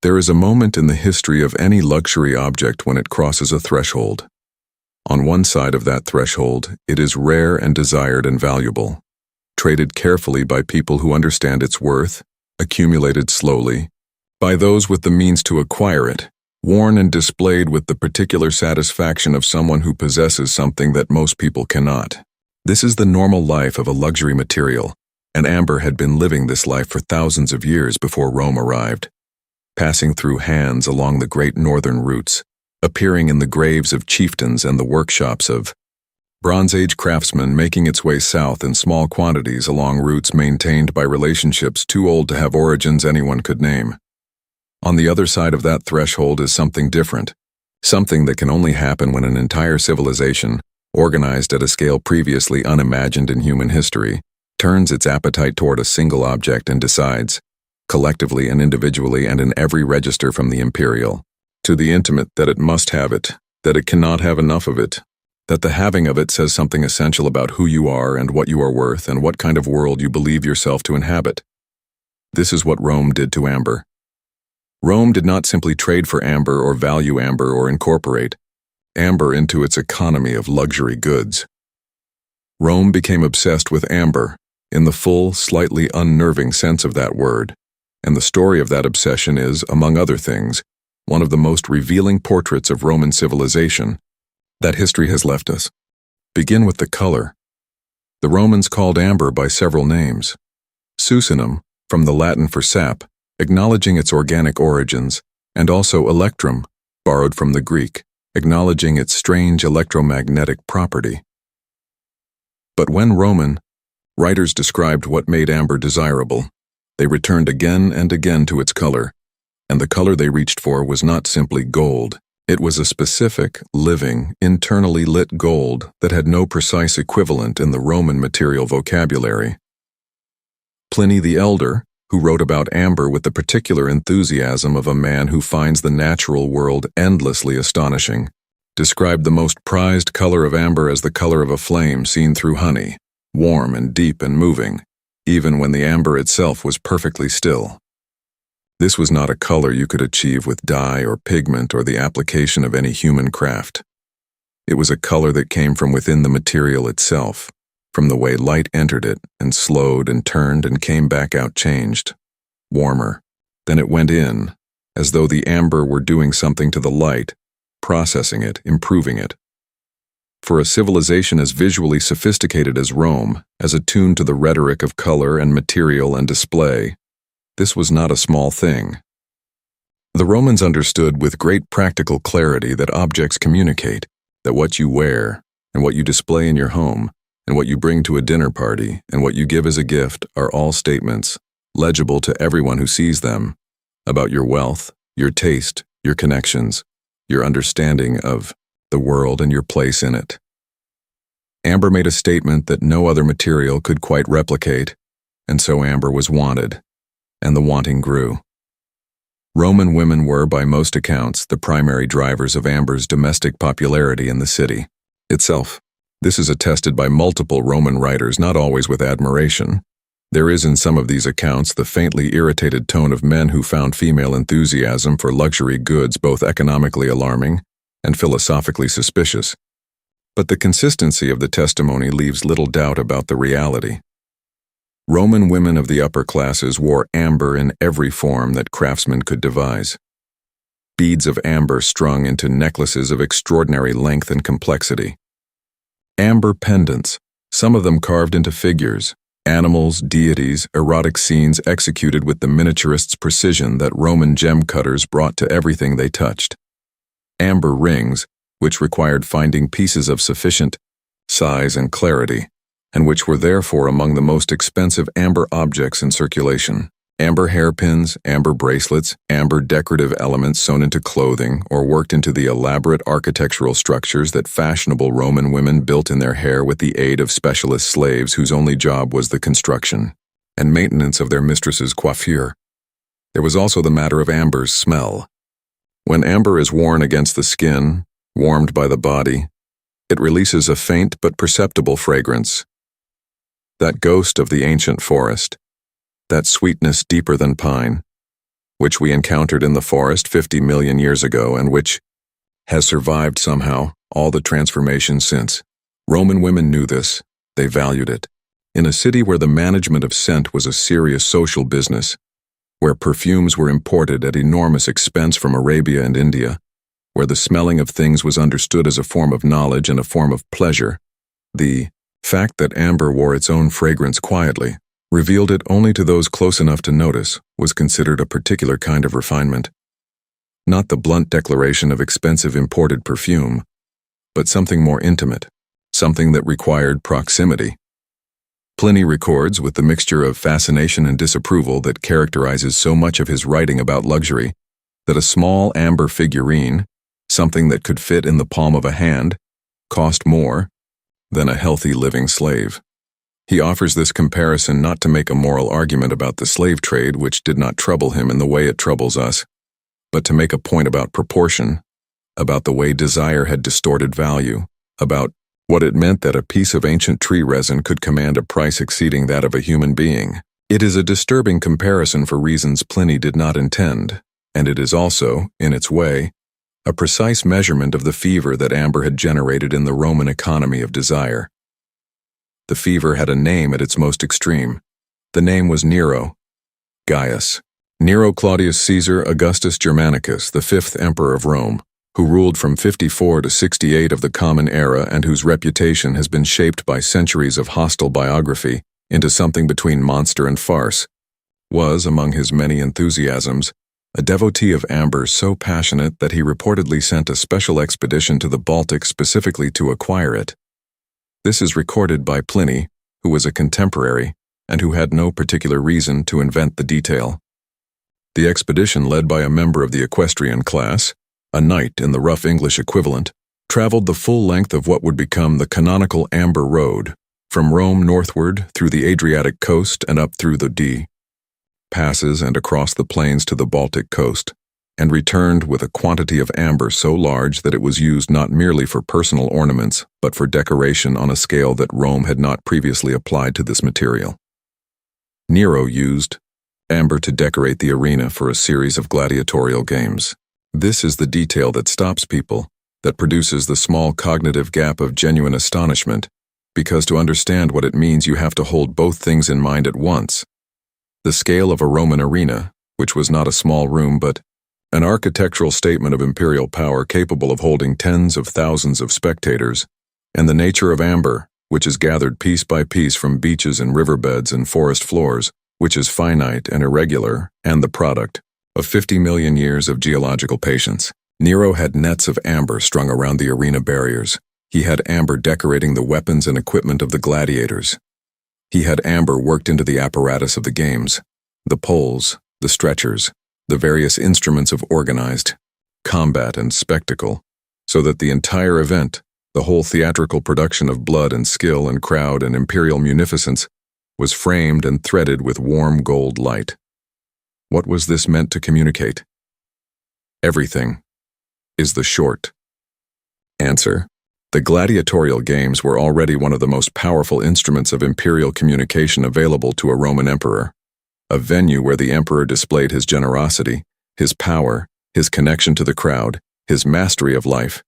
Speaker 1: There is a moment in the history of any luxury object when it crosses a threshold. On one side of that threshold, it is rare and desired and valuable, traded carefully by people who understand its worth, accumulated slowly, by those with the means to acquire it, worn and displayed with the particular satisfaction of someone who possesses something that most people cannot. This is the normal life of a luxury material, and amber had been living this life for thousands of years before Rome arrived, passing through hands along the great northern routes, appearing in the graves of chieftains and the workshops of Bronze Age craftsmen, making its way south in small quantities along routes maintained by relationships too old to have origins anyone could name. On the other side of that threshold is something different, something that can only happen when an entire civilization, organized at a scale previously unimagined in human history, turns its appetite toward a single object and decides, collectively and individually and in every register from the imperial to the intimate, that it must have it, that it cannot have enough of it, that the having of it says something essential about who you are and what you are worth and what kind of world you believe yourself to inhabit. This is what Rome did to amber. Rome did not simply trade for amber or value amber or incorporate amber into its economy of luxury goods. Rome became obsessed with amber, in the full, slightly unnerving sense of that word, and the story of that obsession is, among other things, one of the most revealing portraits of Roman civilization that history has left us. Begin with the color. The Romans called amber by several names. Succinum, from the Latin for sap, acknowledging its organic origins, and also electrum, borrowed from the Greek, acknowledging its strange electromagnetic property. But when Roman writers described what made amber desirable, they returned again and again to its color, and the color they reached for was not simply gold. It was a specific, living, internally lit gold that had no precise equivalent in the Roman material vocabulary. Pliny the Elder, who wrote about amber with the particular enthusiasm of a man who finds the natural world endlessly astonishing, described the most prized color of amber as the color of a flame seen through honey, warm and deep and moving, even when the amber itself was perfectly still. This was not a color you could achieve with dye or pigment or the application of any human craft. It was a color that came from within the material itself, from the way light entered it and slowed and turned and came back out changed, warmer. Then it went in, as though the amber were doing something to the light, processing it, improving it. For a civilization as visually sophisticated as Rome, as attuned to the rhetoric of color and material and display, this was not a small thing. The Romans understood with great practical clarity that objects communicate, that what you wear, and what you display in your home, and what you bring to a dinner party, and what you give as a gift are all statements, legible to everyone who sees them, about your wealth, your taste, your connections, your understanding of the world and your place in it. Amber made a statement that no other material could quite replicate, and so amber was wanted, and the wanting grew. Roman women were, by most accounts, the primary drivers of amber's domestic popularity in the city itself. This is attested by multiple Roman writers, not always with admiration. There is in some of these accounts the faintly irritated tone of men who found female enthusiasm for luxury goods both economically alarming and philosophically suspicious. But the consistency of the testimony leaves little doubt about the reality. Roman women of the upper classes wore amber in every form that craftsmen could devise. Beads of amber strung into necklaces of extraordinary length and complexity. Amber pendants, some of them carved into figures, animals, deities, erotic scenes executed with the miniaturist's precision that Roman gem cutters brought to everything they touched. Amber rings, which required finding pieces of sufficient size and clarity, and which were therefore among the most expensive amber objects in circulation. Amber hairpins, amber bracelets, amber decorative elements sewn into clothing or worked into the elaborate architectural structures that fashionable Roman women built in their hair with the aid of specialist slaves whose only job was the construction and maintenance of their mistress's coiffure. There was also the matter of amber's smell. When amber is worn against the skin, warmed by the body, it releases a faint but perceptible fragrance. That ghost of the ancient forest, that sweetness deeper than pine, which we encountered in the forest 50 million years ago and which has survived somehow all the transformations since. Roman women knew this. They valued it. In a city where the management of scent was a serious social business, where perfumes were imported at enormous expense from Arabia and India, where the smelling of things was understood as a form of knowledge and a form of pleasure, the fact that amber wore its own fragrance quietly, revealed it only to those close enough to notice, was considered a particular kind of refinement. Not the blunt declaration of expensive imported perfume, but something more intimate, something that required proximity. Pliny records, with the mixture of fascination and disapproval that characterizes so much of his writing about luxury, that a small amber figurine, something that could fit in the palm of a hand, cost more than a healthy living slave. He offers this comparison not to make a moral argument about the slave trade, which did not trouble him in the way it troubles us, but to make a point about proportion, about the way desire had distorted value, about what it meant that a piece of ancient tree resin could command a price exceeding that of a human being. It is a disturbing comparison for reasons Pliny did not intend, and it is also, in its way, a precise measurement of the fever that amber had generated in the Roman economy of desire. The fever had a name at its most extreme. The name was Nero, Gaius. Nero Claudius Caesar Augustus Germanicus, the fifth emperor of Rome, who ruled from 54 to 68 of the Common Era and whose reputation has been shaped by centuries of hostile biography into something between monster and farce, was, among his many enthusiasms, a devotee of amber so passionate that he reportedly sent a special expedition to the Baltic specifically to acquire it. This is recorded by Pliny, who was a contemporary and who had no particular reason to invent the detail. The expedition, led by a member of the equestrian class, a knight in the rough English equivalent, traveled the full length of what would become the canonical Amber Road, from Rome northward through the Adriatic coast and up through the passes and across the plains to the Baltic coast. and returned with a quantity of amber so large that it was used not merely for personal ornaments, but for decoration on a scale that Rome had not previously applied to this material. Nero used amber to decorate the arena for a series of gladiatorial games. This is the detail that stops people, that produces the small cognitive gap of genuine astonishment, because to understand what it means you have to hold both things in mind at once. The scale of a Roman arena, which was not a small room but an architectural statement of imperial power capable of holding tens of thousands of spectators, and the nature of amber, which is gathered piece by piece from beaches and riverbeds and forest floors, which is finite and irregular, and the product of 50 million years of geological patience. Nero had nets of amber strung around the arena barriers. He had amber decorating the weapons and equipment of the gladiators. He had amber worked into the apparatus of the games, the poles, the stretchers, the various instruments of organized combat and spectacle, so that the entire event, the whole theatrical production of blood and skill and crowd and imperial munificence, was framed and threaded with warm gold light. What was this meant to communicate? Everything is the short answer. The gladiatorial games were already one of the most powerful instruments of imperial communication available to a Roman emperor. A venue where the emperor displayed his generosity, his power, his connection to the crowd, his mastery of life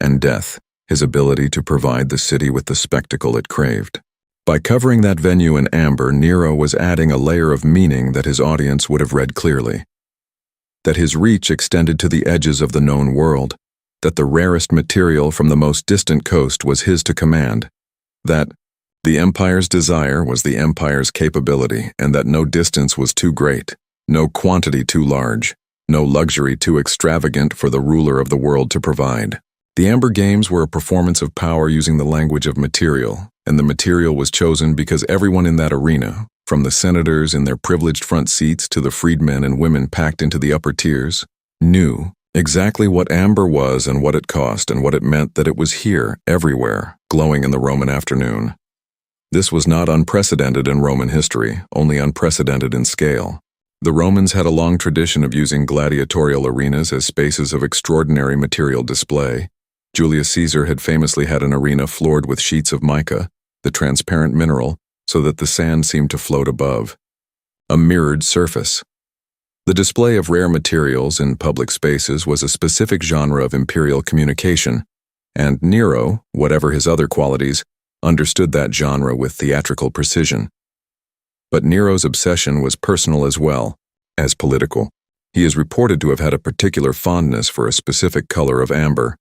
Speaker 1: and death, his ability to provide the city with the spectacle it craved. By covering that venue in amber, Nero was adding a layer of meaning that his audience would have read clearly. That his reach extended to the edges of the known world, that the rarest material from the most distant coast was his to command, that the empire's desire was the empire's capability, and that no distance was too great, no quantity too large, no luxury too extravagant for the ruler of the world to provide. The Amber Games were a performance of power using the language of material, and the material was chosen because everyone in that arena, from the senators in their privileged front seats to the freedmen and women packed into the upper tiers, knew exactly what amber was and what it cost and what it meant that it was here, everywhere, glowing in the Roman afternoon. This was not unprecedented in Roman history, only unprecedented in scale. The Romans had a long tradition of using gladiatorial arenas as spaces of extraordinary material display. Julius Caesar had famously had an arena floored with sheets of mica, the transparent mineral, so that the sand seemed to float above. A mirrored surface. The display of rare materials in public spaces was a specific genre of imperial communication, and Nero, whatever his other qualities, understood that genre with theatrical precision. But Nero's obsession was personal as well as political. He is reported to have had a particular fondness for a specific color of amber,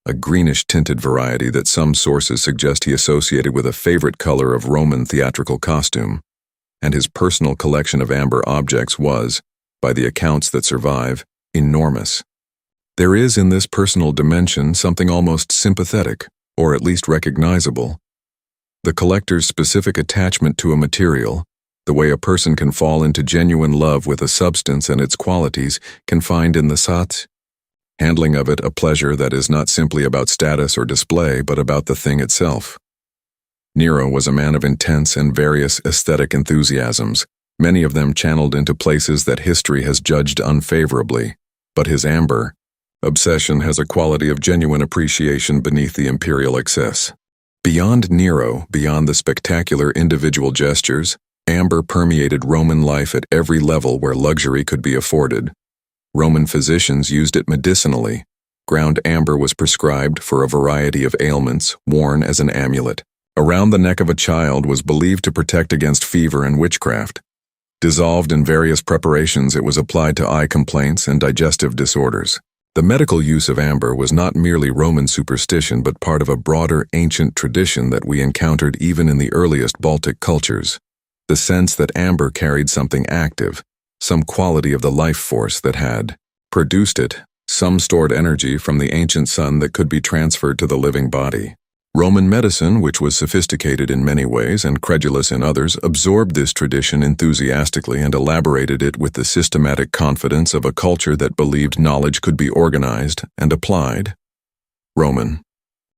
Speaker 1: a greenish-tinted variety that some sources suggest he associated with a favorite color of Roman theatrical costume, and his personal collection of amber objects was, by the accounts that survive, enormous. There is in this personal dimension something almost sympathetic, or at least recognizable. The collector's specific attachment to a material, the way a person can fall into genuine love with a substance and its qualities, can find in the sats, handling of it a pleasure that is not simply about status or display, but about the thing itself. Nero was a man of intense and various aesthetic enthusiasms, many of them channeled into places that history has judged unfavorably, but his amber obsession has a quality of genuine appreciation beneath the imperial excess. Beyond Nero, beyond the spectacular individual gestures, amber permeated Roman life at every level where luxury could be afforded. Roman physicians used it medicinally. Ground amber was prescribed for a variety of ailments, worn as an amulet. Around the neck of a child was believed to protect against fever and witchcraft. Dissolved in various preparations, it was applied to eye complaints and digestive disorders. The medical use of amber was not merely Roman superstition but part of a broader ancient tradition that we encountered even in the earliest Baltic cultures. The sense that amber carried something active, some quality of the life force that had produced it, some stored energy from the ancient sun that could be transferred to the living body. Roman medicine, which was sophisticated in many ways and credulous in others, absorbed this tradition enthusiastically and elaborated it with the systematic confidence of a culture that believed knowledge could be organized and applied. Roman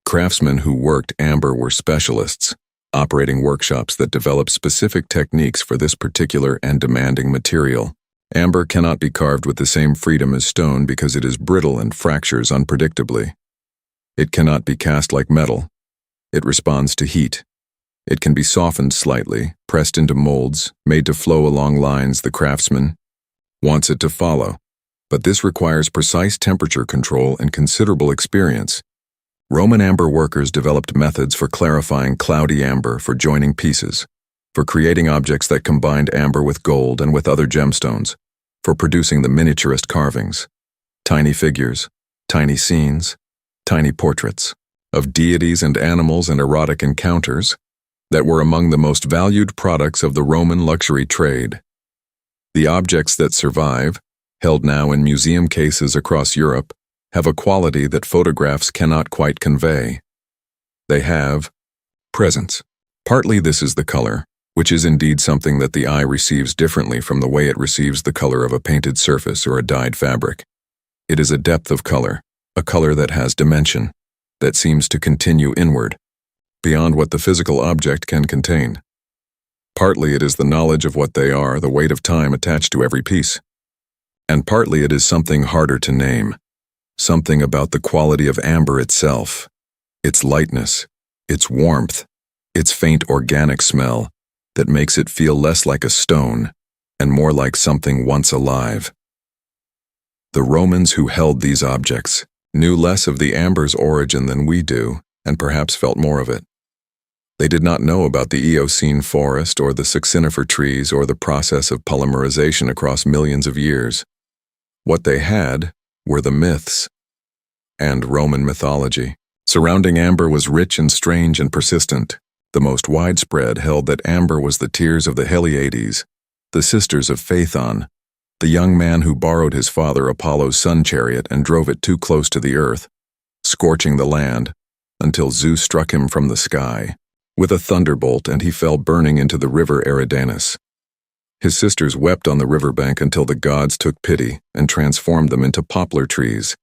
Speaker 1: craftsmen who worked amber were specialists, operating workshops that developed specific techniques for this particular and demanding material. Amber cannot be carved with the same freedom as stone because it is brittle and fractures unpredictably. It cannot be cast like metal. It responds to heat. It can be softened slightly, pressed into molds, made to flow along lines the craftsman wants it to follow. But this requires precise temperature control and considerable experience. Roman amber workers developed methods for clarifying cloudy amber, for joining pieces, for creating objects that combined amber with gold and with other gemstones, for producing the miniaturest carvings, tiny figures, tiny scenes, tiny portraits of deities and animals and erotic encounters that were among the most valued products of the Roman luxury trade. The objects that survive, held now in museum cases across Europe, have a quality that photographs cannot quite convey. They have presence. Partly this is the color, which is indeed something that the eye receives differently from the way it receives the color of a painted surface or a dyed fabric. It is a depth of color, a color that has dimension, that seems to continue inward, beyond what the physical object can contain. Partly it is the knowledge of what they are, the weight of time attached to every piece. And partly it is something harder to name, something about the quality of amber itself, its lightness, its warmth, its faint organic smell, that makes it feel less like a stone and more like something once alive. The Romans who held these objects knew less of the amber's origin than we do, and perhaps felt more of it. They did not know about the Eocene forest or the succinifer trees or the process of polymerization across millions of years. What they had were the myths and Roman mythology. Surrounding amber was rich and strange and persistent. The most widespread held that amber was the tears of the Heliades, the sisters of Phaethon, the young man who borrowed his father Apollo's sun chariot and drove it too close to the earth, scorching the land, until Zeus struck him from the sky with a thunderbolt and he fell burning into the river Eridanus. His sisters wept on the riverbank until the gods took pity and transformed them into poplar trees,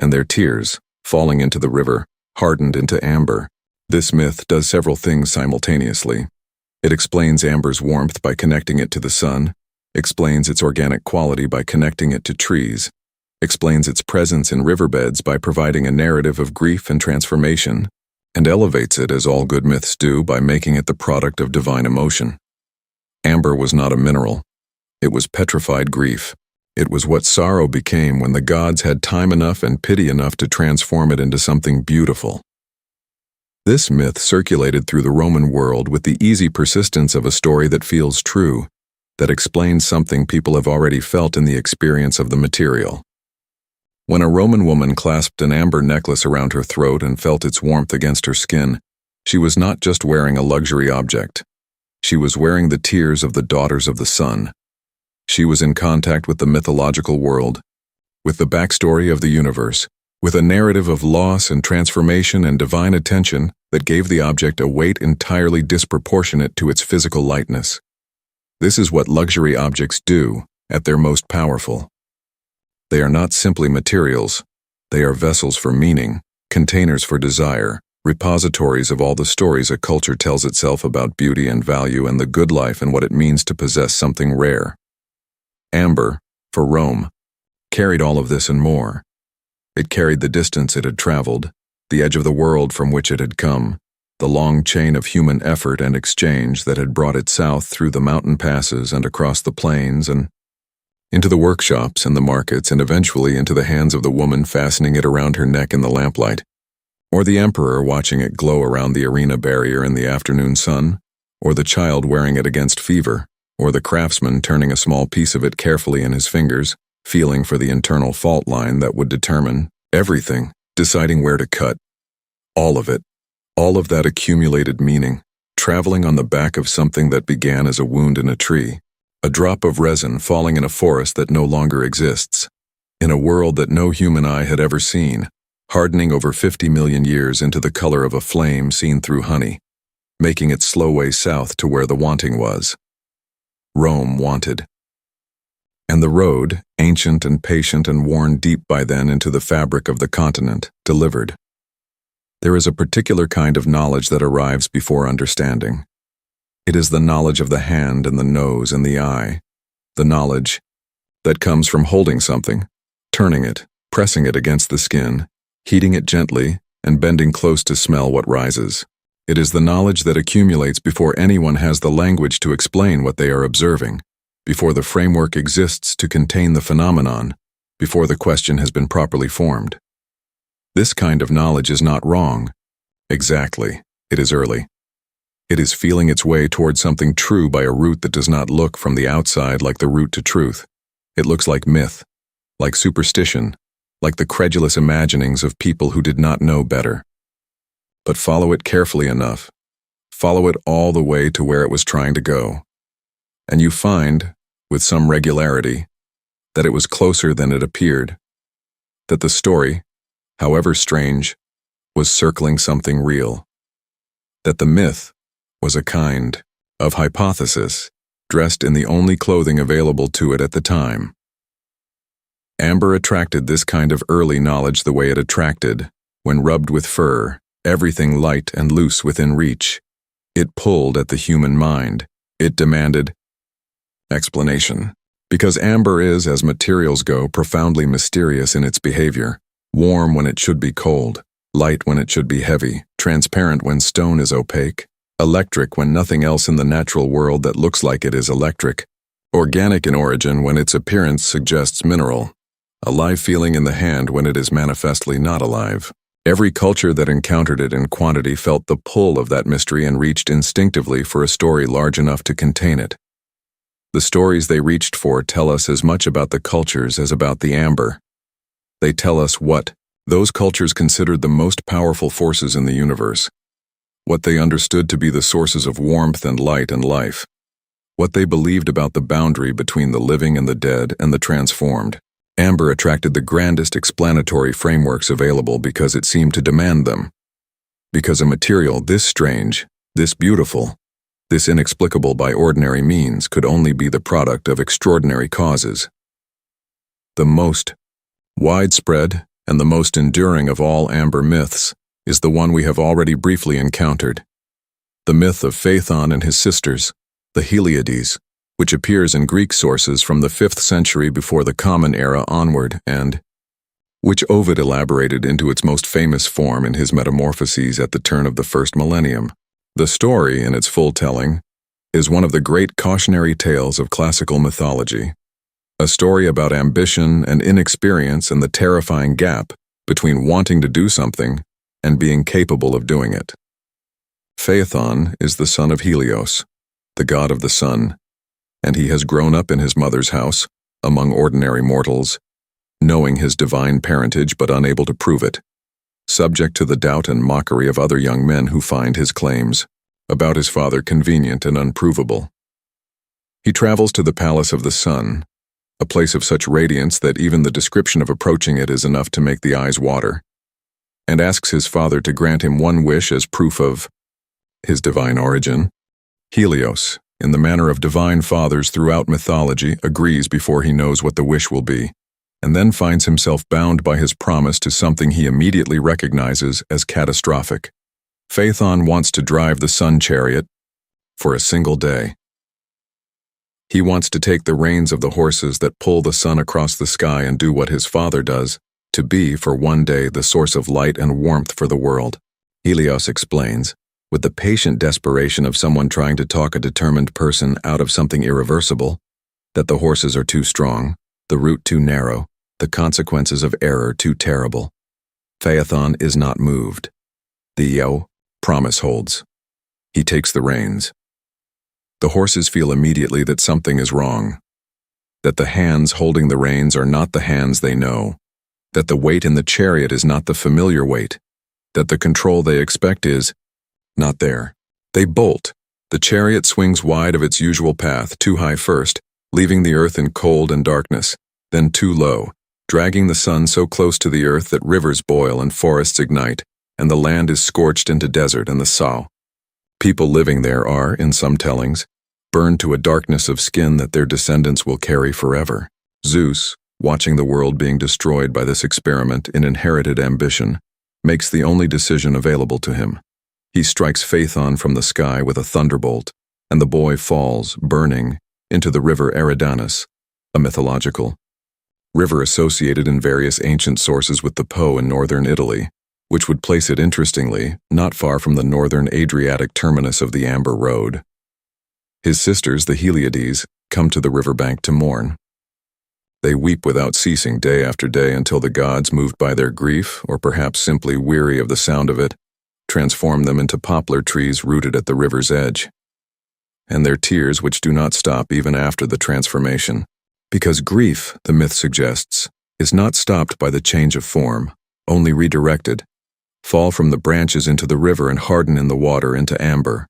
Speaker 1: and their tears, falling into the river, hardened into amber. This myth does several things simultaneously. It explains amber's warmth by connecting it to the sun, explains its organic quality by connecting it to trees, explains its presence in riverbeds by providing a narrative of grief and transformation, and elevates it, as all good myths do, by making it the product of divine emotion. Amber was not a mineral. It was petrified grief. It was what sorrow became when the gods had time enough and pity enough to transform it into something beautiful. This myth circulated through the Roman world with the easy persistence of a story that feels true, that explains something people have already felt in the experience of the material. When a Roman woman clasped an amber necklace around her throat and felt its warmth against her skin, she was not just wearing a luxury object. She was wearing the tears of the daughters of the sun. She was in contact with the mythological world, with the backstory of the universe, with a narrative of loss and transformation and divine attention that gave the object a weight entirely disproportionate to its physical lightness. This is what luxury objects do at their most powerful. They are not simply materials. They are vessels for meaning, containers for desire, repositories of all the stories a culture tells itself about beauty and value and the good life and what it means to possess something rare. Amber, for Rome, carried all of this and more. It carried the distance it had traveled, the edge of the world from which it had come, the long chain of human effort and exchange that had brought it south through the mountain passes and across the plains and into the workshops and the markets and eventually into the hands of the woman fastening it around her neck in the lamplight, or the emperor watching it glow around the arena barrier in the afternoon sun, or the child wearing it against fever, or the craftsman turning a small piece of it carefully in his fingers, feeling for the internal fault line that would determine everything, deciding where to cut. All of it, all of that accumulated meaning, traveling on the back of something that began as a wound in a tree, a drop of resin falling in a forest that no longer exists, in a world that no human eye had ever seen, hardening over 50 million years into the color of a flame seen through honey, making its slow way south to where the wanting was. Rome wanted. And the road, ancient and patient and worn deep by then into the fabric of the continent, delivered. There is a particular kind of knowledge that arrives before understanding. It is the knowledge of the hand and the nose and the eye, the knowledge, that comes from holding something, turning it, pressing it against the skin, heating it gently, and bending close to smell what rises. It is the knowledge that accumulates before anyone has the language to explain what they are observing, before the framework exists to contain the phenomenon, before the question has been properly formed. This kind of knowledge is not wrong. Exactly, it is early. It is feeling its way toward something true by a route that does not look from the outside like the route to truth. It looks like myth, like superstition, like the credulous imaginings of people who did not know better. But follow it carefully enough, follow it all the way to where it was trying to go, and you find, with some regularity, that it was closer than it appeared, that the story, however strange, was circling something real, that the myth was a kind of hypothesis dressed in the only clothing available to it at the time. Amber attracted this kind of early knowledge the way it attracted, when rubbed with fur, everything light and loose within reach. It pulled at the human mind. It demanded explanation. Because amber is, as materials go, profoundly mysterious in its behavior, warm when it should be cold, light when it should be heavy, transparent when stone is opaque, electric when nothing else in the natural world that looks like it is electric, organic in origin when its appearance suggests mineral, alive feeling in the hand when it is manifestly not alive. Every culture that encountered it in quantity felt the pull of that mystery and reached instinctively for a story large enough to contain it. The stories they reached for tell us as much about the cultures as about the amber. They tell us what those cultures considered the most powerful forces in the universe, what they understood to be the sources of warmth and light and life, what they believed about the boundary between the living and the dead and the transformed. Amber attracted the grandest explanatory frameworks available because it seemed to demand them. Because a material this strange, this beautiful, this inexplicable by ordinary means could only be the product of extraordinary causes. The most widespread and the most enduring of all amber myths is the one we have already briefly encountered, the myth of Phaethon and his sisters, the Heliades, which appears in Greek sources from the 5th century before the Common Era onward and which Ovid elaborated into its most famous form in his Metamorphoses at the turn of the first millennium. The story, in its full telling, is one of the great cautionary tales of classical mythology, a story about ambition and inexperience and the terrifying gap between wanting to do something and being capable of doing it. Phaethon is the son of Helios, the god of the sun, and he has grown up in his mother's house, among ordinary mortals, knowing his divine parentage but unable to prove it, subject to the doubt and mockery of other young men who find his claims about his father convenient and unprovable. He travels to the palace of the sun, a place of such radiance that even the description of approaching it is enough to make the eyes water, and asks his father to grant him one wish as proof of his divine origin. Helios, in the manner of divine fathers throughout mythology, agrees before he knows what the wish will be, and then finds himself bound by his promise to something he immediately recognizes as catastrophic. Phaethon wants to drive the sun chariot for a single day. He wants to take the reins of the horses that pull the sun across the sky and do what his father does, to be, for one day, the source of light and warmth for the world. Helios explains, with the patient desperation of someone trying to talk a determined person out of something irreversible, that the horses are too strong, the route too narrow, the consequences of error too terrible. Phaethon is not moved. The promise holds. He takes the reins. The horses feel immediately that something is wrong, that the hands holding the reins are not the hands they know, that the weight in the chariot is not the familiar weight, that the control they expect is not there. They bolt. The chariot swings wide of its usual path, too high first, leaving the earth in cold and darkness, then too low, dragging the sun so close to the earth that rivers boil and forests ignite, and the land is scorched into desert and the sow. People living there are, in some tellings, burned to a darkness of skin that their descendants will carry forever. Zeus, watching the world being destroyed by this experiment in inherited ambition, makes the only decision available to him. He strikes Phaethon from the sky with a thunderbolt, and the boy falls, burning, into the river Eridanus, a mythological, river associated in various ancient sources with the Po in northern Italy, which would place it interestingly not far from the northern Adriatic terminus of the Amber Road. His sisters, the Heliades, come to the riverbank to mourn. They weep without ceasing day after day until the gods, moved by their grief, or perhaps simply weary of the sound of it, transform them into poplar trees rooted at the river's edge. And their tears, which do not stop even after the transformation, because grief, the myth suggests, is not stopped by the change of form, only redirected, fall from the branches into the river and harden in the water into amber.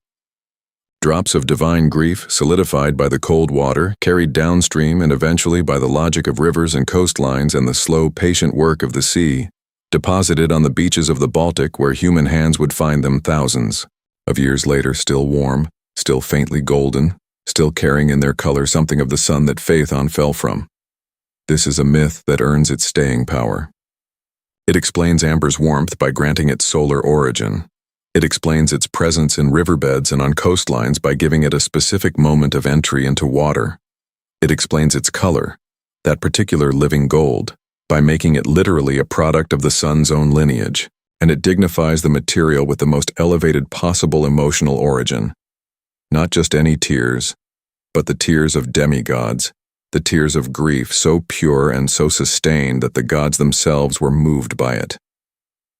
Speaker 1: Drops of divine grief, solidified by the cold water, carried downstream and eventually by the logic of rivers and coastlines and the slow, patient work of the sea, deposited on the beaches of the Baltic where human hands would find them thousands of years later, still warm, still faintly golden, still carrying in their color something of the sun that Phaethon fell from. This is a myth that earns its staying power. It explains amber's warmth by granting it solar origin. It explains its presence in riverbeds and on coastlines by giving it a specific moment of entry into water. It explains its color, that particular living gold, by making it literally a product of the sun's own lineage, and it dignifies the material with the most elevated possible emotional origin. Not just any tears, but the tears of demigods, the tears of grief so pure and so sustained that the gods themselves were moved by it.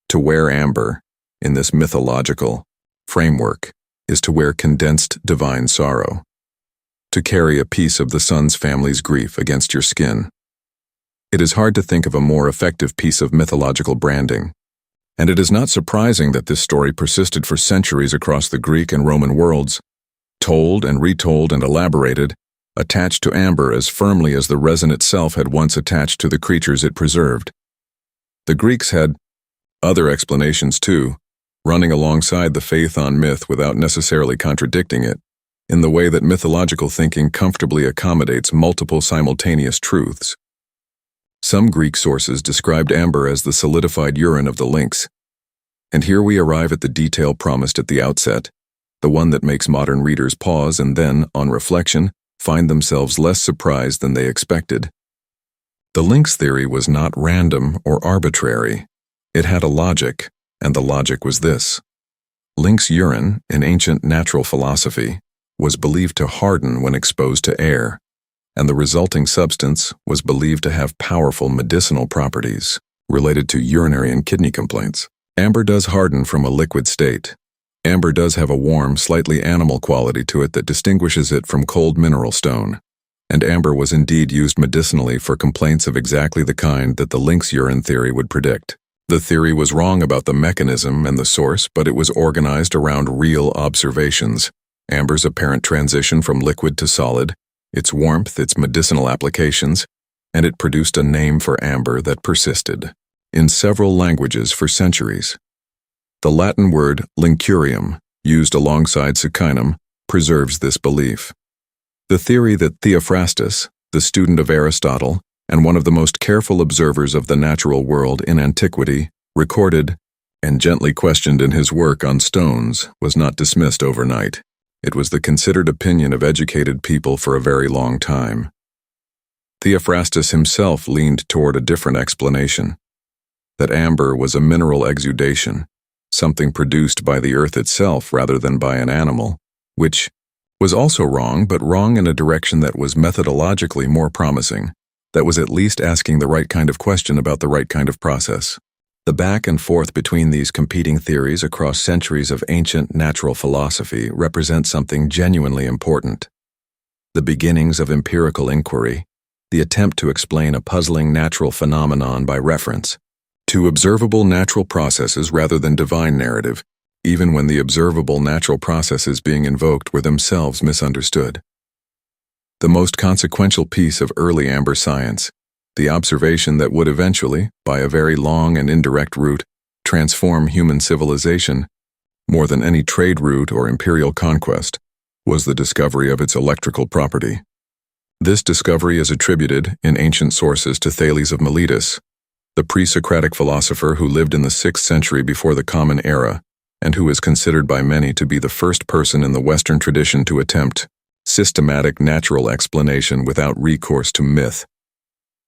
Speaker 1: To wear amber, in this mythological framework, is to wear condensed divine sorrow, to carry a piece of the sun's family's grief against your skin. It is hard to think of a more effective piece of mythological branding, and it is not surprising that this story persisted for centuries across the Greek and Roman worlds, told and retold and elaborated, attached to amber as firmly as the resin itself had once attached to the creatures it preserved. The Greeks had other explanations too, running alongside the Phaethon myth without necessarily contradicting it, in the way that mythological thinking comfortably accommodates multiple simultaneous truths. Some Greek sources described amber as the solidified urine of the lynx. And here we arrive at the detail promised at the outset, the one that makes modern readers pause and then, on reflection, find themselves less surprised than they expected. The lynx theory was not random or arbitrary. It had a logic, and the logic was this. Lynx urine, in ancient natural philosophy, was believed to harden when exposed to air, and the resulting substance was believed to have powerful medicinal properties related to urinary and kidney complaints. Amber does harden from a liquid state. Amber does have a warm, slightly animal quality to it that distinguishes it from cold mineral stone, and amber was indeed used medicinally for complaints of exactly the kind that the lynx urine theory would predict. The theory was wrong about the mechanism and the source, but it was organized around real observations. Amber's apparent transition from liquid to solid, its warmth, its medicinal applications, and it produced a name for amber that persisted in several languages for centuries. The Latin word lincurium, used alongside succinum, preserves this belief. The theory that Theophrastus, the student of Aristotle, and one of the most careful observers of the natural world in antiquity, recorded and gently questioned in his work on stones, was not dismissed overnight. It was the considered opinion of educated people for a very long time. Theophrastus himself leaned toward a different explanation, that amber was a mineral exudation, something produced by the earth itself rather than by an animal, which was also wrong, but wrong in a direction that was methodologically more promising, that was at least asking the right kind of question about the right kind of process. The back and forth between these competing theories across centuries of ancient natural philosophy represent something genuinely important. The beginnings of empirical inquiry, the attempt to explain a puzzling natural phenomenon by reference to observable natural processes rather than divine narrative, even when the observable natural processes being invoked were themselves misunderstood. The most consequential piece of early amber science, the observation that would eventually, by a very long and indirect route, transform human civilization, more than any trade route or imperial conquest, was the discovery of its electrical property. This discovery is attributed, in ancient sources, to Thales of Miletus, the pre-Socratic philosopher who lived in the 6th century before the Common Era, and who is considered by many to be the first person in the Western tradition to attempt systematic natural explanation without recourse to myth.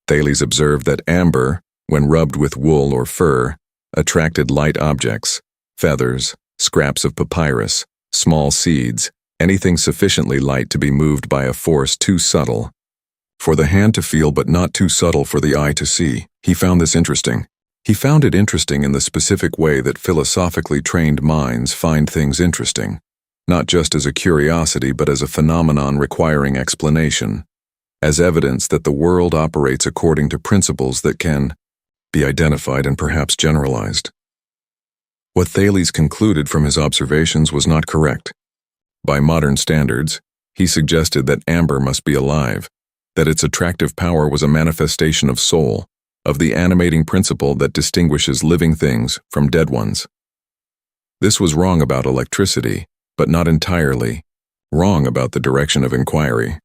Speaker 1: Thales observed that amber, when rubbed with wool or fur, attracted light objects, feathers, scraps of papyrus, small seeds, anything sufficiently light to be moved by a force too subtle for the hand to feel but not too subtle for the eye to see. He found this interesting. He found it interesting in the specific way that philosophically trained minds find things interesting, not just as a curiosity but as a phenomenon requiring explanation, as evidence that the world operates according to principles that can be identified and perhaps generalized. What Thales concluded from his observations was not correct. By modern standards, he suggested that amber must be alive, that its attractive power was a manifestation of soul, of the animating principle that distinguishes living things from dead ones. This was wrong about electricity, but not entirely wrong about the direction of inquiry.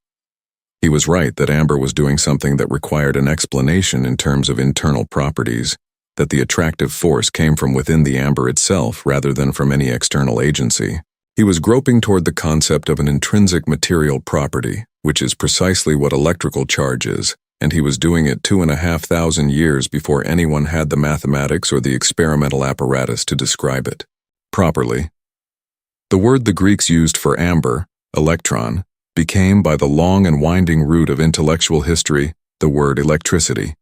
Speaker 1: He was right that amber was doing something that required an explanation in terms of internal properties, that the attractive force came from within the amber itself rather than from any external agency. He was groping toward the concept of an intrinsic material property, which is precisely what electrical charge is, and he was doing it 2,500 years before anyone had the mathematics or the experimental apparatus to describe it properly. The word the Greeks used for amber, electron, became, by the long and winding route of intellectual history, the word electricity.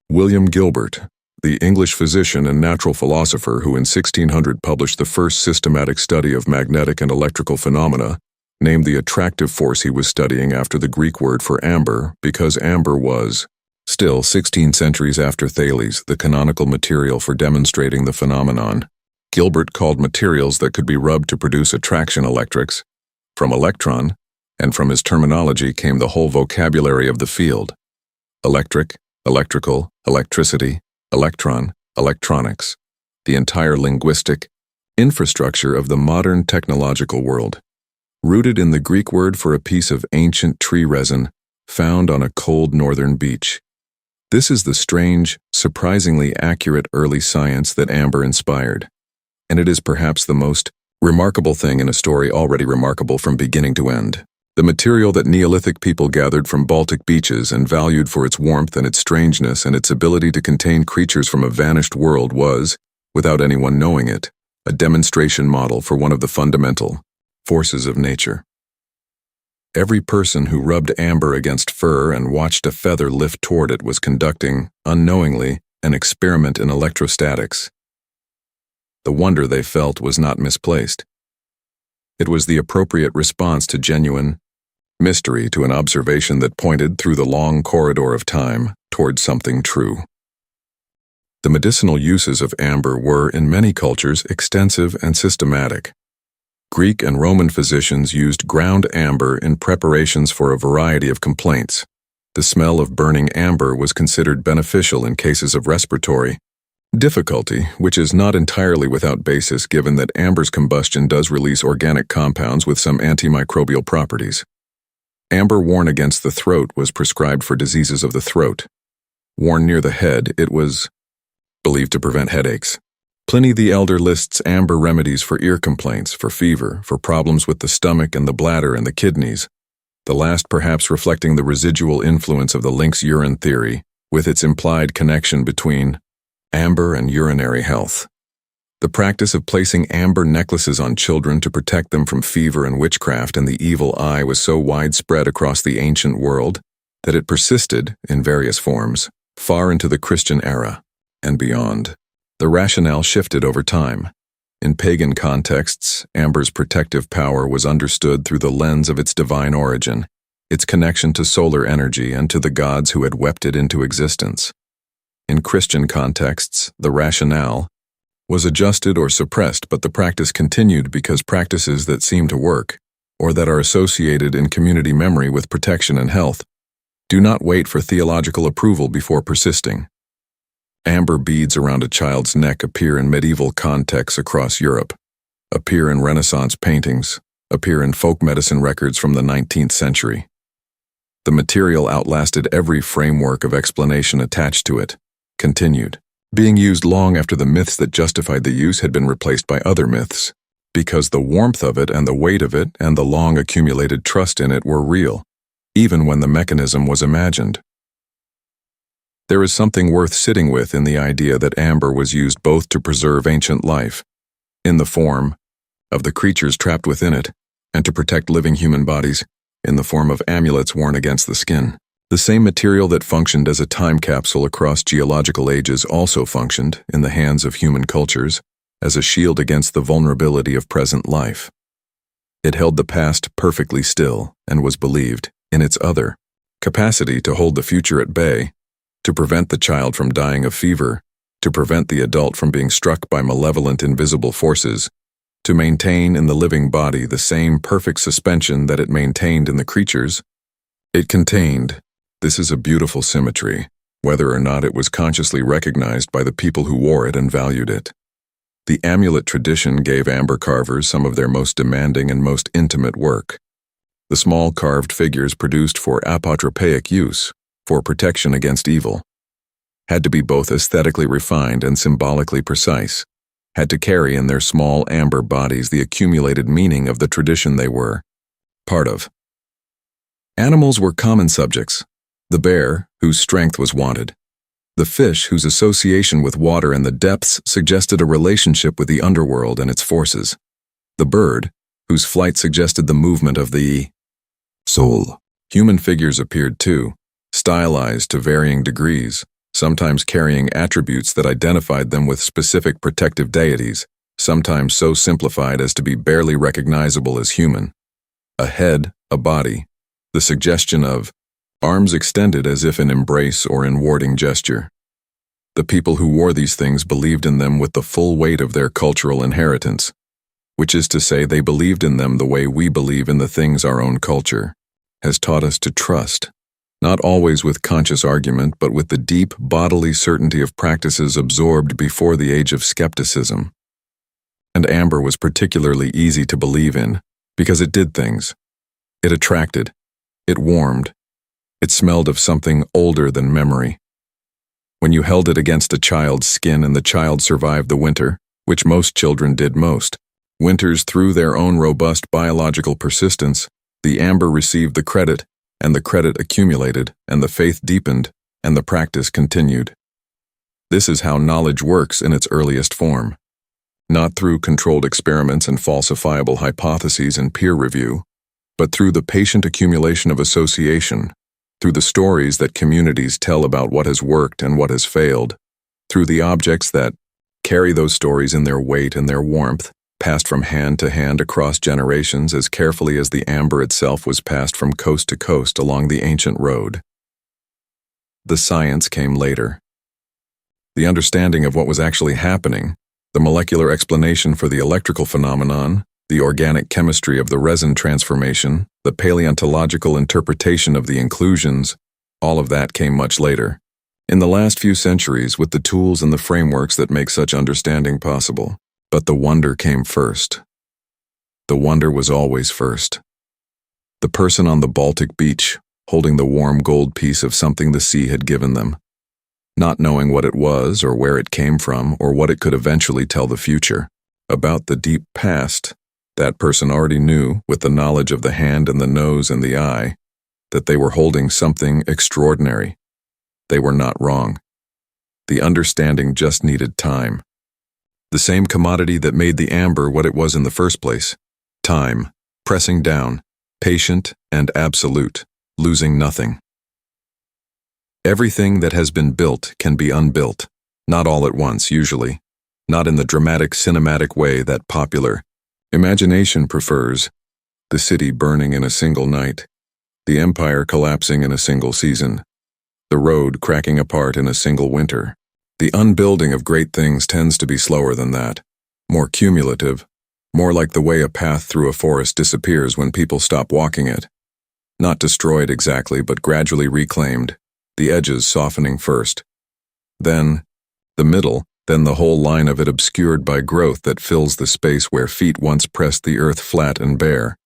Speaker 1: William Gilbert, the English physician and natural philosopher who in 1600 published the first systematic study of magnetic and electrical phenomena, named the attractive force he was studying after the Greek word for amber because amber was, still 16 centuries after Thales, the canonical material for demonstrating the phenomenon. Gilbert called materials that could be rubbed to produce attraction electrics. From electron, and from his terminology came the whole vocabulary of the field: electric, electrical, electricity, electron, electronics, the entire linguistic infrastructure of the modern technological world, rooted in the Greek word for a piece of ancient tree resin found on a cold northern beach. This is the strange, surprisingly accurate early science that amber inspired, and it is perhaps the most remarkable thing in a story already remarkable from beginning to end. The material that Neolithic people gathered from Baltic beaches and valued for its warmth and its strangeness and its ability to contain creatures from a vanished world was, without anyone knowing it, a demonstration model for one of the fundamental forces of nature. Every person who rubbed amber against fur and watched a feather lift toward it was conducting, unknowingly, an experiment in electrostatics. The wonder they felt was not misplaced. It was the appropriate response to genuine mystery, to an observation that pointed through the long corridor of time toward something true. The medicinal uses of amber were, in many cultures, extensive and systematic. Greek and Roman physicians used ground amber in preparations for a variety of complaints. The smell of burning amber was considered beneficial in cases of respiratory difficulty, which is not entirely without basis given that amber's combustion does release organic compounds with some antimicrobial properties. Amber worn against the throat was prescribed for diseases of the throat. Worn near the head, it was believed to prevent headaches. Pliny the Elder lists amber remedies for ear complaints, for fever, for problems with the stomach and the bladder and the kidneys, the last perhaps reflecting the residual influence of the lynx urine theory, with its implied connection between amber and urinary health. The practice of placing amber necklaces on children to protect them from fever and witchcraft and the evil eye was so widespread across the ancient world that it persisted, in various forms, far into the Christian era and beyond. The rationale shifted over time. In pagan contexts, amber's protective power was understood through the lens of its divine origin, its connection to solar energy and to the gods who had wept it into existence. In Christian contexts, the rationale was adjusted or suppressed, but the practice continued because practices that seem to work, or that are associated in community memory with protection and health, do not wait for theological approval before persisting. Amber beads around a child's neck appear in medieval contexts across Europe, appear in Renaissance paintings, appear in folk medicine records from the 19th century. The material outlasted every framework of explanation attached to it, continued, being used long after the myths that justified the use had been replaced by other myths, because the warmth of it and the weight of it and the long accumulated trust in it were real, even when the mechanism was imagined. There is something worth sitting with in the idea that amber was used both to preserve ancient life, in the form of the creatures trapped within it, and to protect living human bodies, in the form of amulets worn against the skin. The same material that functioned as a time capsule across geological ages also functioned, in the hands of human cultures, as a shield against the vulnerability of present life. It held the past perfectly still and was believed, in its other capacity, to hold the future at bay, to prevent the child from dying of fever, to prevent the adult from being struck by malevolent invisible forces, to maintain in the living body the same perfect suspension that it maintained in the creatures it contained. This is a beautiful symmetry, whether or not it was consciously recognized by the people who wore it and valued it. The amulet tradition gave amber carvers some of their most demanding and most intimate work. The small carved figures produced for apotropaic use, for protection against evil, had to be both aesthetically refined and symbolically precise, had to carry in their small amber bodies the accumulated meaning of the tradition they were part of. Animals were common subjects: the bear, whose strength was wanted; the fish, whose association with water and the depths suggested a relationship with the underworld and its forces; the bird, whose flight suggested the movement of the soul. Human figures appeared too, stylized to varying degrees, sometimes carrying attributes that identified them with specific protective deities, sometimes so simplified as to be barely recognizable as human. A head, a body, the suggestion of arms extended as if in embrace or in warding gesture. The people who wore these things believed in them with the full weight of their cultural inheritance, which is to say they believed in them the way we believe in the things our own culture has taught us to trust. Not always with conscious argument, but with the deep bodily certainty of practices absorbed before the age of skepticism. And amber was particularly easy to believe in, because it did things. It attracted. It warmed. It smelled of something older than memory. When you held it against a child's skin and the child survived the winter, which most children did most, winters through their own robust biological persistence, the amber received the credit, and the credit accumulated, and the faith deepened, and the practice continued. This is how knowledge works in its earliest form. Not through controlled experiments and falsifiable hypotheses and peer review, but through the patient accumulation of association, through the stories that communities tell about what has worked and what has failed, through the objects that carry those stories in their weight and their warmth, passed from hand to hand across generations as carefully as the amber itself was passed from coast to coast along the ancient road. The science came later. The understanding of what was actually happening, the molecular explanation for the electrical phenomenon, the organic chemistry of the resin transformation, the paleontological interpretation of the inclusions, all of that came much later, in the last few centuries, with the tools and the frameworks that make such understanding possible. But the wonder came first. The wonder was always first. The person on the Baltic beach, holding the warm gold piece of something the sea had given them, not knowing what it was or where it came from or what it could eventually tell the future. About the deep past, that person already knew, with the knowledge of the hand and the nose and the eye, that they were holding something extraordinary. They were not wrong. The understanding just needed time. The same commodity that made the amber what it was in the first place. Time, pressing down, patient and absolute, losing nothing. Everything that has been built can be unbuilt, not all at once usually, not in the dramatic cinematic way that popular imagination prefers, the city burning in a single night, the empire collapsing in a single season, the road cracking apart in a single winter. The unbuilding of great things tends to be slower than that, more cumulative, more like the way a path through a forest disappears when people stop walking it. Not destroyed exactly, but gradually reclaimed, the edges softening first. Then, the middle, then the whole line of it obscured by growth that fills the space where feet once pressed the earth flat and bare.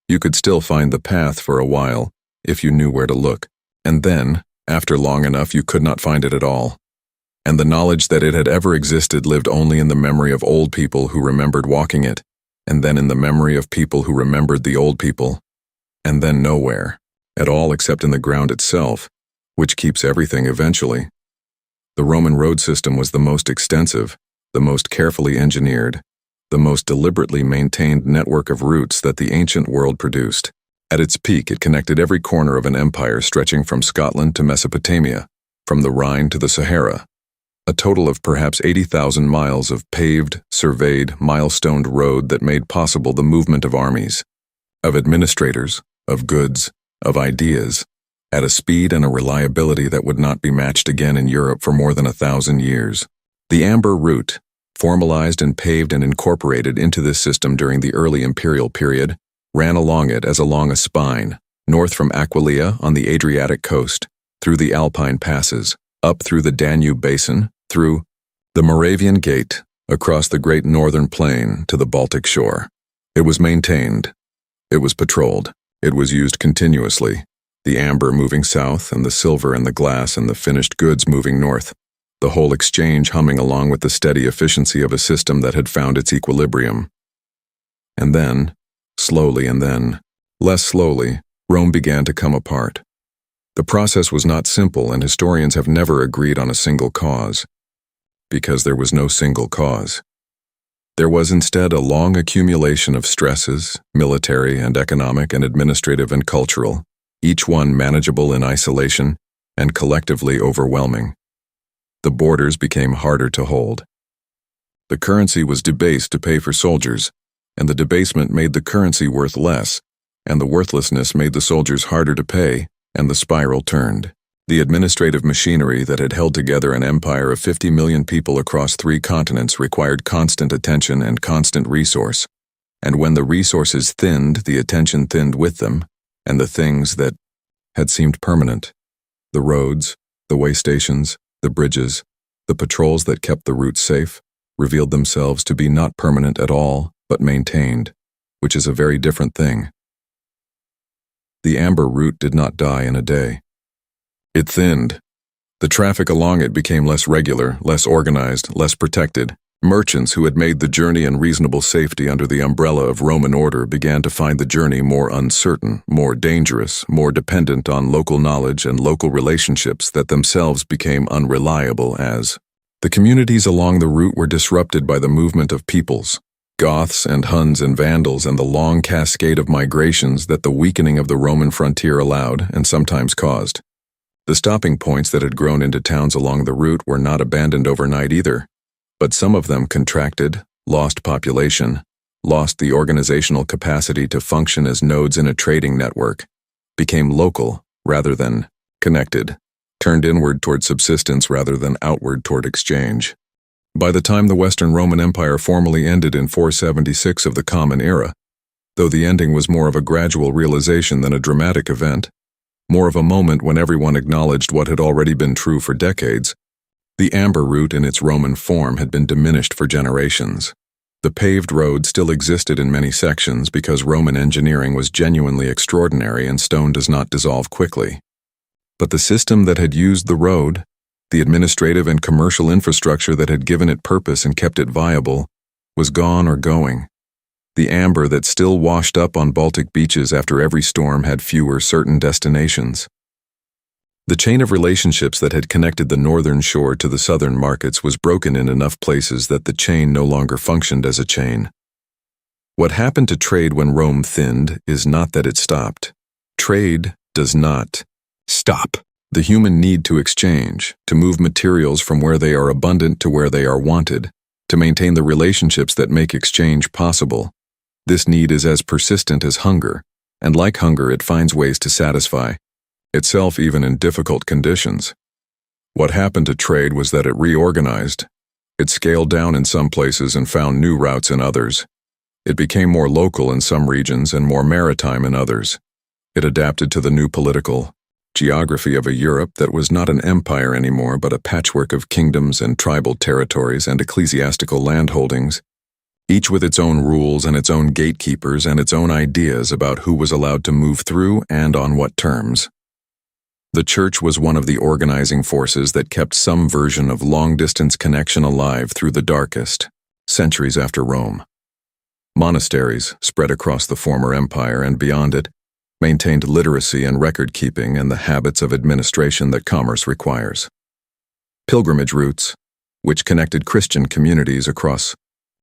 Speaker 1: You could still find the path for a while, if you knew where to look, and then, after long enough, you could not find it at all. And the knowledge that it had ever existed lived only in the memory of old people who remembered walking it, and then in the memory of people who remembered the old people, and then nowhere, at all except in the ground itself, which keeps everything eventually. The Roman road system was the most extensive, the most carefully engineered, the most deliberately maintained network of routes that the ancient world produced. At its peak, it connected every corner of an empire stretching from Scotland to Mesopotamia, from the Rhine to the Sahara. A total of perhaps 80,000 miles of paved, surveyed, milestoned road that made possible the movement of armies, of administrators, of goods, of ideas, at a speed and a reliability that would not be matched again in Europe for more than 1,000 years. The Amber Route, formalized and paved and incorporated into this system during the early imperial period, ran along it as along a spine, north from Aquileia on the Adriatic coast, through the Alpine passes, up through the Danube basin, through the Moravian Gate, across the great northern plain to the Baltic shore. It was maintained. It was patrolled. It was used continuously, the amber moving south and the silver and the glass and the finished goods moving north, the whole exchange humming along with the steady efficiency of a system that had found its equilibrium. And then, slowly and then, less slowly, Rome began to come apart. The process was not simple, and historians have never agreed on a single cause, because there was no single cause. There was instead a long accumulation of stresses, military and economic and administrative and cultural, each one manageable in isolation and collectively overwhelming. The borders became harder to hold. The currency was debased to pay for soldiers, and the debasement made the currency worth less, and the worthlessness made the soldiers harder to pay, and the spiral turned. The administrative machinery that had held together an empire of 50 million people across 3 continents required constant attention and constant resource, and when the resources thinned, the attention thinned with them, and the things that had seemed permanent, the roads, the way stations, the bridges, the patrols that kept the route safe, revealed themselves to be not permanent at all, but maintained, which is a very different thing. The Amber Route did not die in a day. It thinned. The traffic along it became less regular, less organized, less protected. Merchants who had made the journey in reasonable safety under the umbrella of Roman order began to find the journey more uncertain, more dangerous, more dependent on local knowledge and local relationships that themselves became unreliable as the communities along the route were disrupted by the movement of peoples, Goths and Huns and Vandals, and the long cascade of migrations that the weakening of the Roman frontier allowed and sometimes caused. The stopping points that had grown into towns along the route were not abandoned overnight either, but some of them contracted, lost population, lost the organizational capacity to function as nodes in a trading network, became local rather than connected, turned inward toward subsistence rather than outward toward exchange. By the time the Western Roman Empire formally ended in 476 of the Common Era, though the ending was more of a gradual realization than a dramatic event, more of a moment when everyone acknowledged what had already been true for decades, the Amber Route in its Roman form had been diminished for generations. The paved road still existed in many sections because Roman engineering was genuinely extraordinary and stone does not dissolve quickly. But the system that had used the road, the administrative and commercial infrastructure that had given it purpose and kept it viable, was gone or going. The amber that still washed up on Baltic beaches after every storm had fewer certain destinations. The chain of relationships that had connected the northern shore to the southern markets was broken in enough places that the chain no longer functioned as a chain. What happened to trade when Rome thinned is not that it stopped. Trade does not stop. The human need to exchange, to move materials from where they are abundant to where they are wanted, to maintain the relationships that make exchange possible. This need is as persistent as hunger, and like hunger it finds ways to satisfy itself even in difficult conditions. What happened to trade was that it reorganized. It scaled down in some places and found new routes in others. It became more local in some regions and more maritime in others. It adapted to the new political geography of a Europe that was not an empire anymore but a patchwork of kingdoms and tribal territories and ecclesiastical landholdings, each with its own rules and its own gatekeepers and its own ideas about who was allowed to move through and on what terms. The church was one of the organizing forces that kept some version of long-distance connection alive through the darkest centuries after Rome. Monasteries, spread across the former empire and beyond it, maintained literacy and record-keeping and the habits of administration that commerce requires. Pilgrimage routes, which connected Christian communities across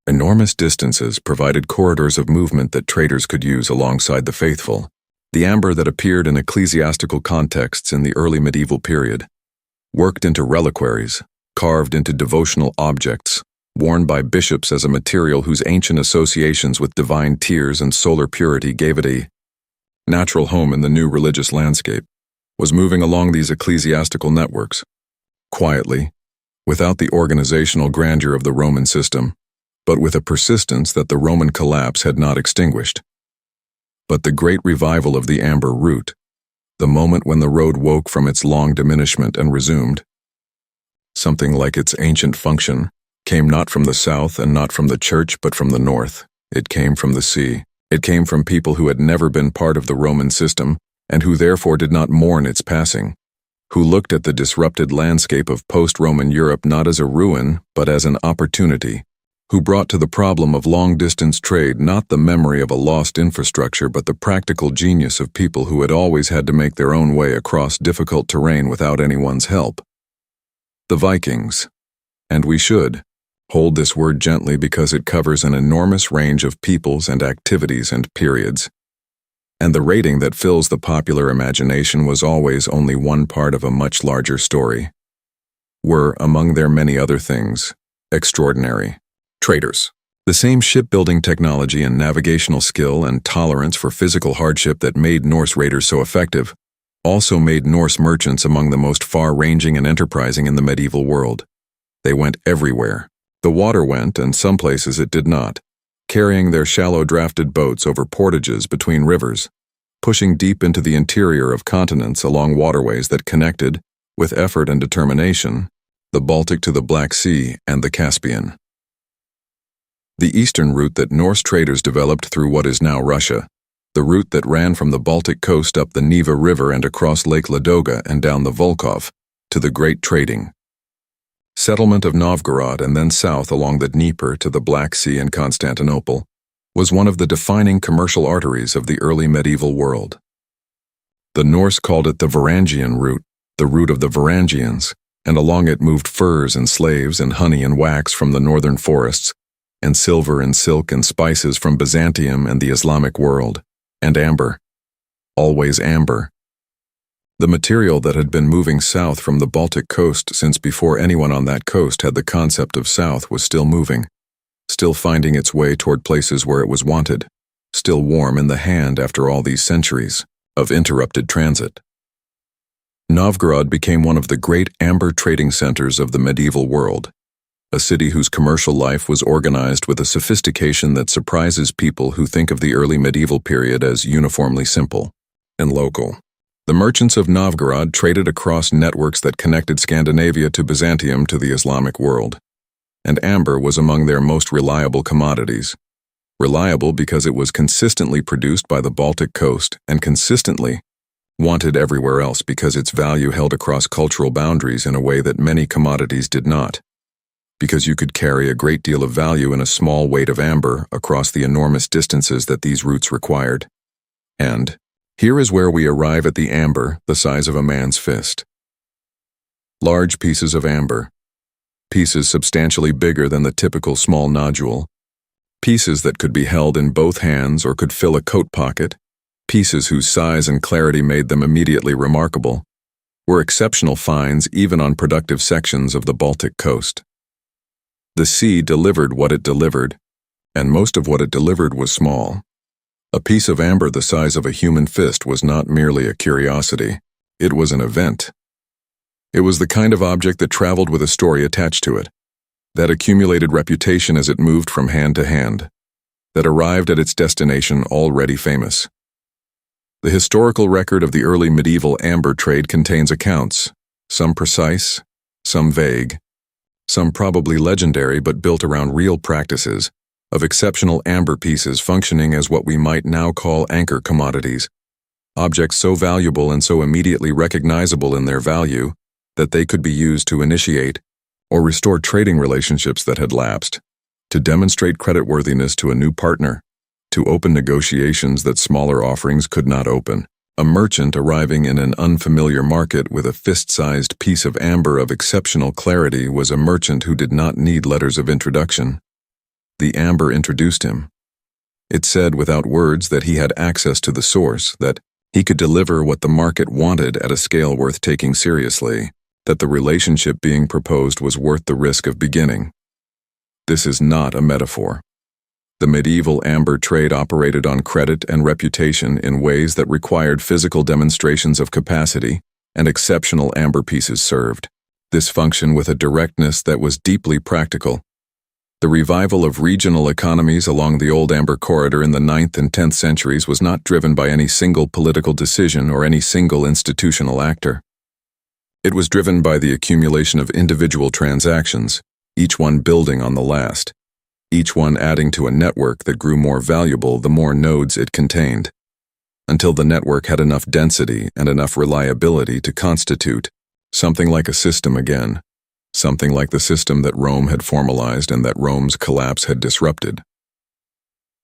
Speaker 1: enormous distances, provided corridors of movement that traders could use alongside the faithful. The amber that appeared in ecclesiastical contexts in the early medieval period, worked into reliquaries, carved into devotional objects, worn by bishops as a material whose ancient associations with divine tears and solar purity gave it a natural home in the new religious landscape, was moving along these ecclesiastical networks, quietly, without the organizational grandeur of the Roman system, but with a persistence that the Roman collapse had not extinguished. But the great revival of the amber route, the moment when the road woke from its long diminishment and resumed something like its ancient function, came not from the south and not from the church but from the north. It came from the sea. It came from people who had never been part of the Roman system and who therefore did not mourn its passing, who looked at the disrupted landscape of post-Roman Europe not as a ruin but as an opportunity, who brought to the problem of long-distance trade not the memory of a lost infrastructure but the practical genius of people who had always had to make their own way across difficult terrain without anyone's help. The Vikings. And we should hold this word gently because it covers an enormous range of peoples and activities and periods. And the rating that fills the popular imagination was always only one part of a much larger story. Were, among their many other things, extraordinary traders. The same shipbuilding technology and navigational skill and tolerance for physical hardship that made Norse raiders so effective also made Norse merchants among the most far-ranging and enterprising in the medieval world. They went everywhere. The water went, and some places it did not, carrying their shallow drafted boats over portages between rivers, pushing deep into the interior of continents along waterways that connected, with effort and determination, the Baltic to the Black Sea and the Caspian. The eastern route that Norse traders developed through what is now Russia, the route that ran from the Baltic coast up the Neva River and across Lake Ladoga and down the Volkhov, to the great trading settlement of Novgorod and then south along the Dnieper to the Black Sea and Constantinople, was one of the defining commercial arteries of the early medieval world. The Norse called it the Varangian route, the route of the Varangians, and along it moved furs and slaves and honey and wax from the northern forests, and silver and silk and spices from Byzantium and the Islamic world, and amber. Always amber. The material that had been moving south from the Baltic coast since before anyone on that coast had the concept of south was still moving, still finding its way toward places where it was wanted, still warm in the hand after all these centuries of interrupted transit. Novgorod became one of the great amber trading centers of the medieval world, a city whose commercial life was organized with a sophistication that surprises people who think of the early medieval period as uniformly simple and local. The merchants of Novgorod traded across networks that connected Scandinavia to Byzantium to the Islamic world, and amber was among their most reliable commodities. Reliable because it was consistently produced by the Baltic coast and consistently wanted everywhere else because its value held across cultural boundaries in a way that many commodities did not. Because you could carry a great deal of value in a small weight of amber across the enormous distances that these routes required. And here is where we arrive at the amber the size of a man's fist. Large pieces of amber, pieces substantially bigger than the typical small nodule, pieces that could be held in both hands or could fill a coat pocket, pieces whose size and clarity made them immediately remarkable, were exceptional finds even on productive sections of the Baltic coast. The sea delivered what it delivered, and most of what it delivered was small. A piece of amber the size of a human fist was not merely a curiosity, it was an event. It was the kind of object that traveled with a story attached to it, that accumulated reputation as it moved from hand to hand, that arrived at its destination already famous. The historical record of the early medieval amber trade contains accounts, some precise, some vague, some probably legendary but built around real practices, of exceptional amber pieces functioning as what we might now call anchor commodities, objects so valuable and so immediately recognizable in their value that they could be used to initiate or restore trading relationships that had lapsed, to demonstrate creditworthiness to a new partner, to open negotiations that smaller offerings could not open. A merchant arriving in an unfamiliar market with a fist-sized piece of amber of exceptional clarity was a merchant who did not need letters of introduction. The amber introduced him. It said without words that he had access to the source, that he could deliver what the market wanted at a scale worth taking seriously, that the relationship being proposed was worth the risk of beginning. This is not a metaphor. The medieval amber trade operated on credit and reputation in ways that required physical demonstrations of capacity, and exceptional amber pieces served this function with a directness that was deeply practical. The revival of regional economies along the old amber corridor in the 9th and 10th centuries was not driven by any single political decision or any single institutional actor. It was driven by the accumulation of individual transactions, each one building on the last, each one adding to a network that grew more valuable the more nodes it contained, until the network had enough density and enough reliability to constitute something like a system again, something like the system that Rome had formalized and that Rome's collapse had disrupted.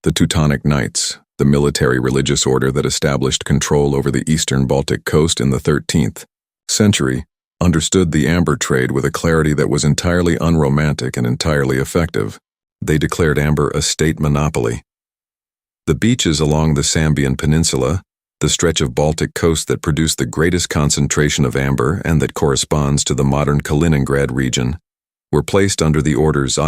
Speaker 1: The Teutonic Knights, the military religious order that established control over the eastern Baltic coast in the 13th century, understood the amber trade with a clarity that was entirely unromantic and entirely effective. They declared amber a state monopoly. The beaches along the Sambian Peninsula, the stretch of Baltic coast that produced the greatest concentration of amber and that corresponds to the modern Kaliningrad region, were placed under the order's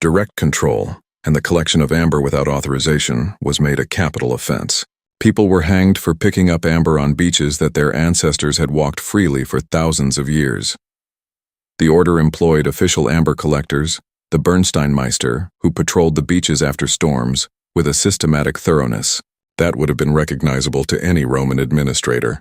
Speaker 1: direct control, and the collection of amber without authorization was made a capital offense. People were hanged for picking up amber on beaches that their ancestors had walked freely for thousands of years. The order employed official amber collectors, the Bernsteinmeister, who patrolled the beaches after storms, with a systematic thoroughness that would have been recognizable to any Roman administrator.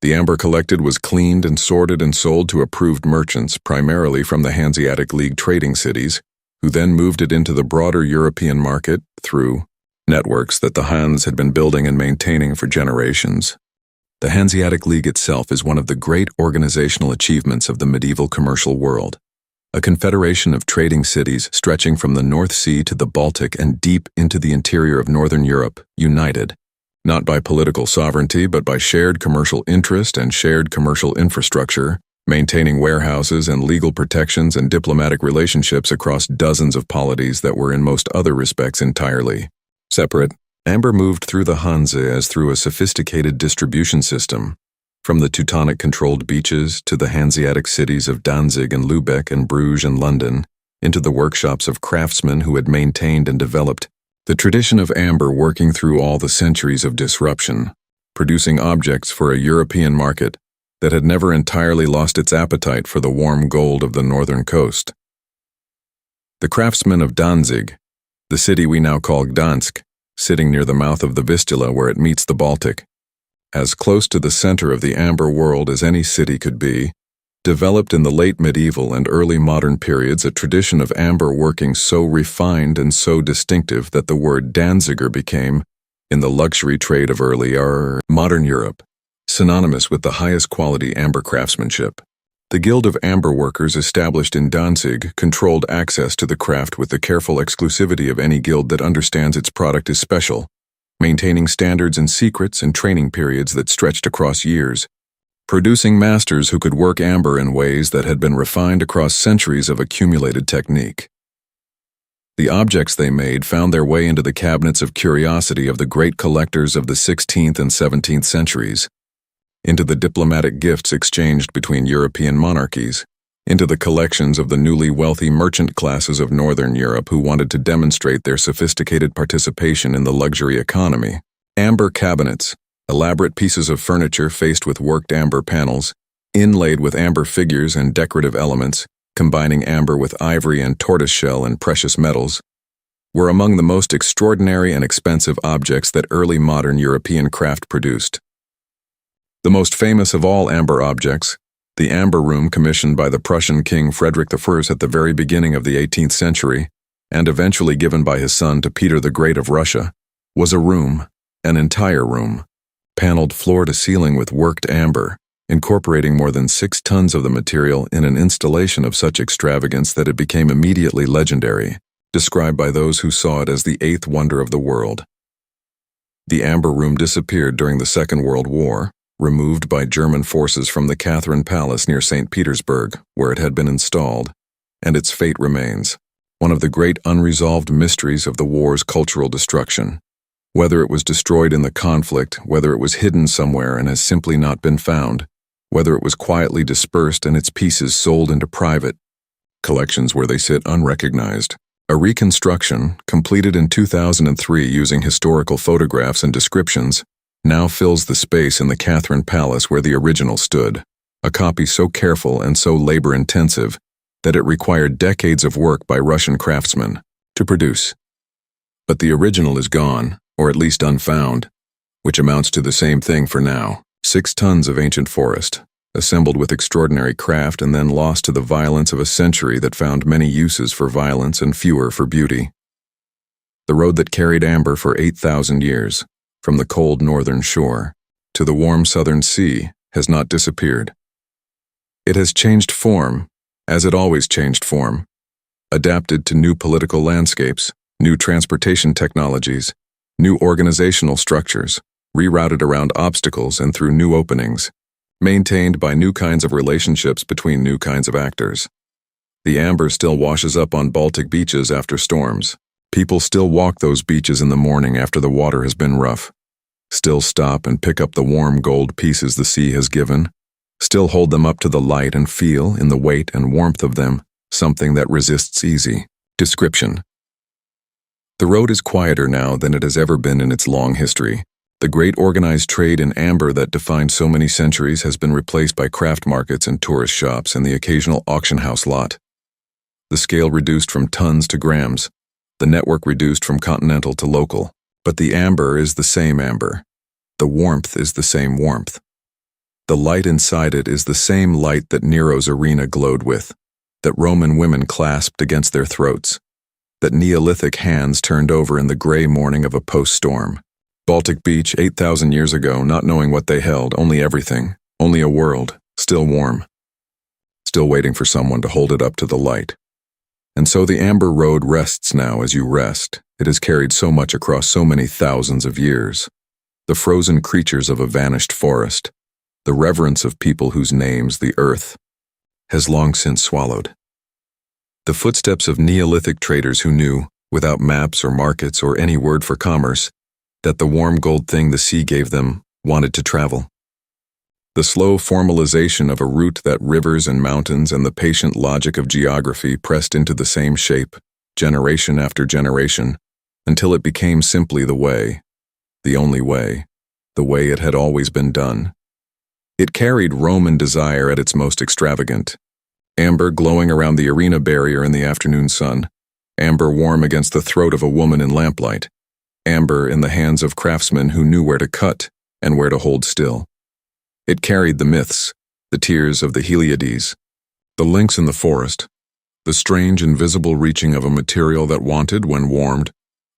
Speaker 1: The amber collected was cleaned and sorted and sold to approved merchants, primarily from the Hanseatic League trading cities, who then moved it into the broader European market through networks that the Hanse had been building and maintaining for generations. The Hanseatic League itself is one of the great organizational achievements of the medieval commercial world. A confederation of trading cities stretching from the North Sea to the Baltic and deep into the interior of Northern Europe, united, not by political sovereignty but by shared commercial interest and shared commercial infrastructure, maintaining warehouses and legal protections and diplomatic relationships across dozens of polities that were in most other respects entirely separate. Amber moved through the Hanse as through a sophisticated distribution system, from the Teutonic-controlled beaches to the Hanseatic cities of Danzig and Lübeck and Bruges and London, into the workshops of craftsmen who had maintained and developed the tradition of amber, working through all the centuries of disruption, producing objects for a European market that had never entirely lost its appetite for the warm gold of the northern coast. The craftsmen of Danzig, the city we now call Gdansk, sitting near the mouth of the Vistula where it meets the Baltic, as close to the center of the amber world as any city could be, developed in the late medieval and early modern periods a tradition of amber working so refined and so distinctive that the word Danziger became, in the luxury trade of early modern Europe, synonymous with the highest quality amber craftsmanship. The Guild of Amber Workers established in Danzig controlled access to the craft with the careful exclusivity of any guild that understands its product is special, maintaining standards and secrets and training periods that stretched across years, producing masters who could work amber in ways that had been refined across centuries of accumulated technique. The objects they made found their way into the cabinets of curiosity of the great collectors of the 16th and 17th centuries, into the diplomatic gifts exchanged between European monarchies, into the collections of the newly wealthy merchant classes of Northern Europe who wanted to demonstrate their sophisticated participation in the luxury economy. Amber cabinets, elaborate pieces of furniture faced with worked amber panels, inlaid with amber figures and decorative elements, combining amber with ivory and tortoiseshell and precious metals, were among the most extraordinary and expensive objects that early modern European craft produced. The most famous of all amber objects, the Amber Room commissioned by the Prussian King Frederick I at the very beginning of the 18th century, and eventually given by his son to Peter the Great of Russia, was a room, an entire room, paneled floor to ceiling with worked amber, incorporating more than 6 tons of the material in an installation of such extravagance that it became immediately legendary. described by those who saw it as the eighth wonder of the world. The Amber Room disappeared during the Second World War, removed by German forces from the Catherine Palace near St. Petersburg, where it had been installed, and its fate remains, one of the great unresolved mysteries of the war's cultural destruction. Whether it was destroyed in the conflict, whether it was hidden somewhere and has simply not been found, whether it was quietly dispersed and its pieces sold into private collections where they sit unrecognized. A reconstruction, completed in 2003 using historical photographs and descriptions, now fills the space in the Catherine Palace where the original stood, a copy so careful and so labor-intensive that it required decades of work by Russian craftsmen to produce. But the original is gone, or at least unfound, which amounts to the same thing for now. 6 tons of ancient forest, assembled with extraordinary craft and then lost to the violence of a century that found many uses for violence and fewer for beauty. The road that carried amber for 8,000 years, from the cold northern shore to the warm southern sea, has not disappeared. It has changed form, as it always changed form, adapted to new political landscapes, new transportation technologies, new organizational structures, rerouted around obstacles and through new openings, maintained by new kinds of relationships between new kinds of actors. The amber still washes up on Baltic beaches after storms. People still walk those beaches in the morning after the water has been rough, still stop and pick up the warm gold pieces the sea has given, still hold them up to the light and feel, in the weight and warmth of them, something that resists easy description. The road is quieter now than it has ever been in its long history. The great organized trade in amber that defined so many centuries has been replaced by craft markets and tourist shops and the occasional auction house lot. The scale reduced from tons to grams, the network reduced from continental to local. But the amber is the same amber. The warmth is the same warmth. The light inside it is the same light that Nero's arena glowed with, that Roman women clasped against their throats, that Neolithic hands turned over in the gray morning of a post-storm. Baltic Beach 8,000 years ago, not knowing what they held, only everything, only a world, still warm, still waiting for someone to hold it up to the light. And so the amber road rests now as you rest. It has carried so much across so many thousands of years. The frozen creatures of a vanished forest, the reverence of people whose names the earth has long since swallowed. The footsteps of Neolithic traders who knew, without maps or markets or any word for commerce, that the warm gold thing the sea gave them wanted to travel. The slow formalization of a route that rivers and mountains and the patient logic of geography pressed into the same shape, generation after generation, until it became simply the way, the only way, the way it had always been done. It carried Roman desire at its most extravagant. Amber glowing around the arena barrier in the afternoon sun, amber warm against the throat of a woman in lamplight, amber in the hands of craftsmen who knew where to cut and where to hold still. It carried the myths, the tears of the Heliades, the links in the forest, the strange invisible reaching of a material that wanted, when warmed,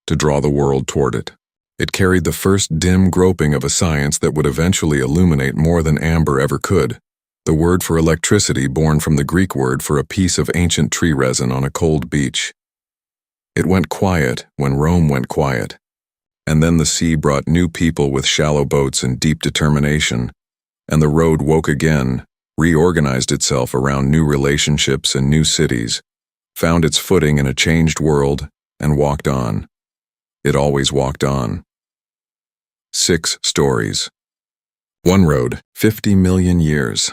Speaker 1: to draw the world toward it. It carried the first dim groping of a science that would eventually illuminate more than amber ever could, the word for electricity born from the Greek word for a piece of ancient tree resin on a cold beach. It went quiet when Rome went quiet, and then the sea brought new people with shallow boats and deep determination, and the road woke again, reorganized itself around new relationships and new cities, found its footing in a changed world, and walked on. It always walked on. 6 stories. 1 road, 50 million years.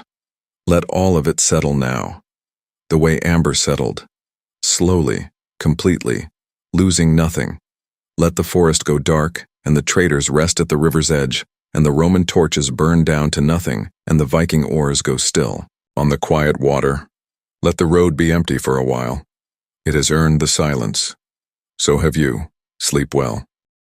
Speaker 1: Let all of it settle now. The way amber settled. Slowly, completely, losing nothing. Let the forest go dark, and the traders rest at the river's edge, and the Roman torches burn down to nothing, and the Viking oars go still. On the quiet water, let the road be empty for a while. It has earned the silence. So have you. Sleep well.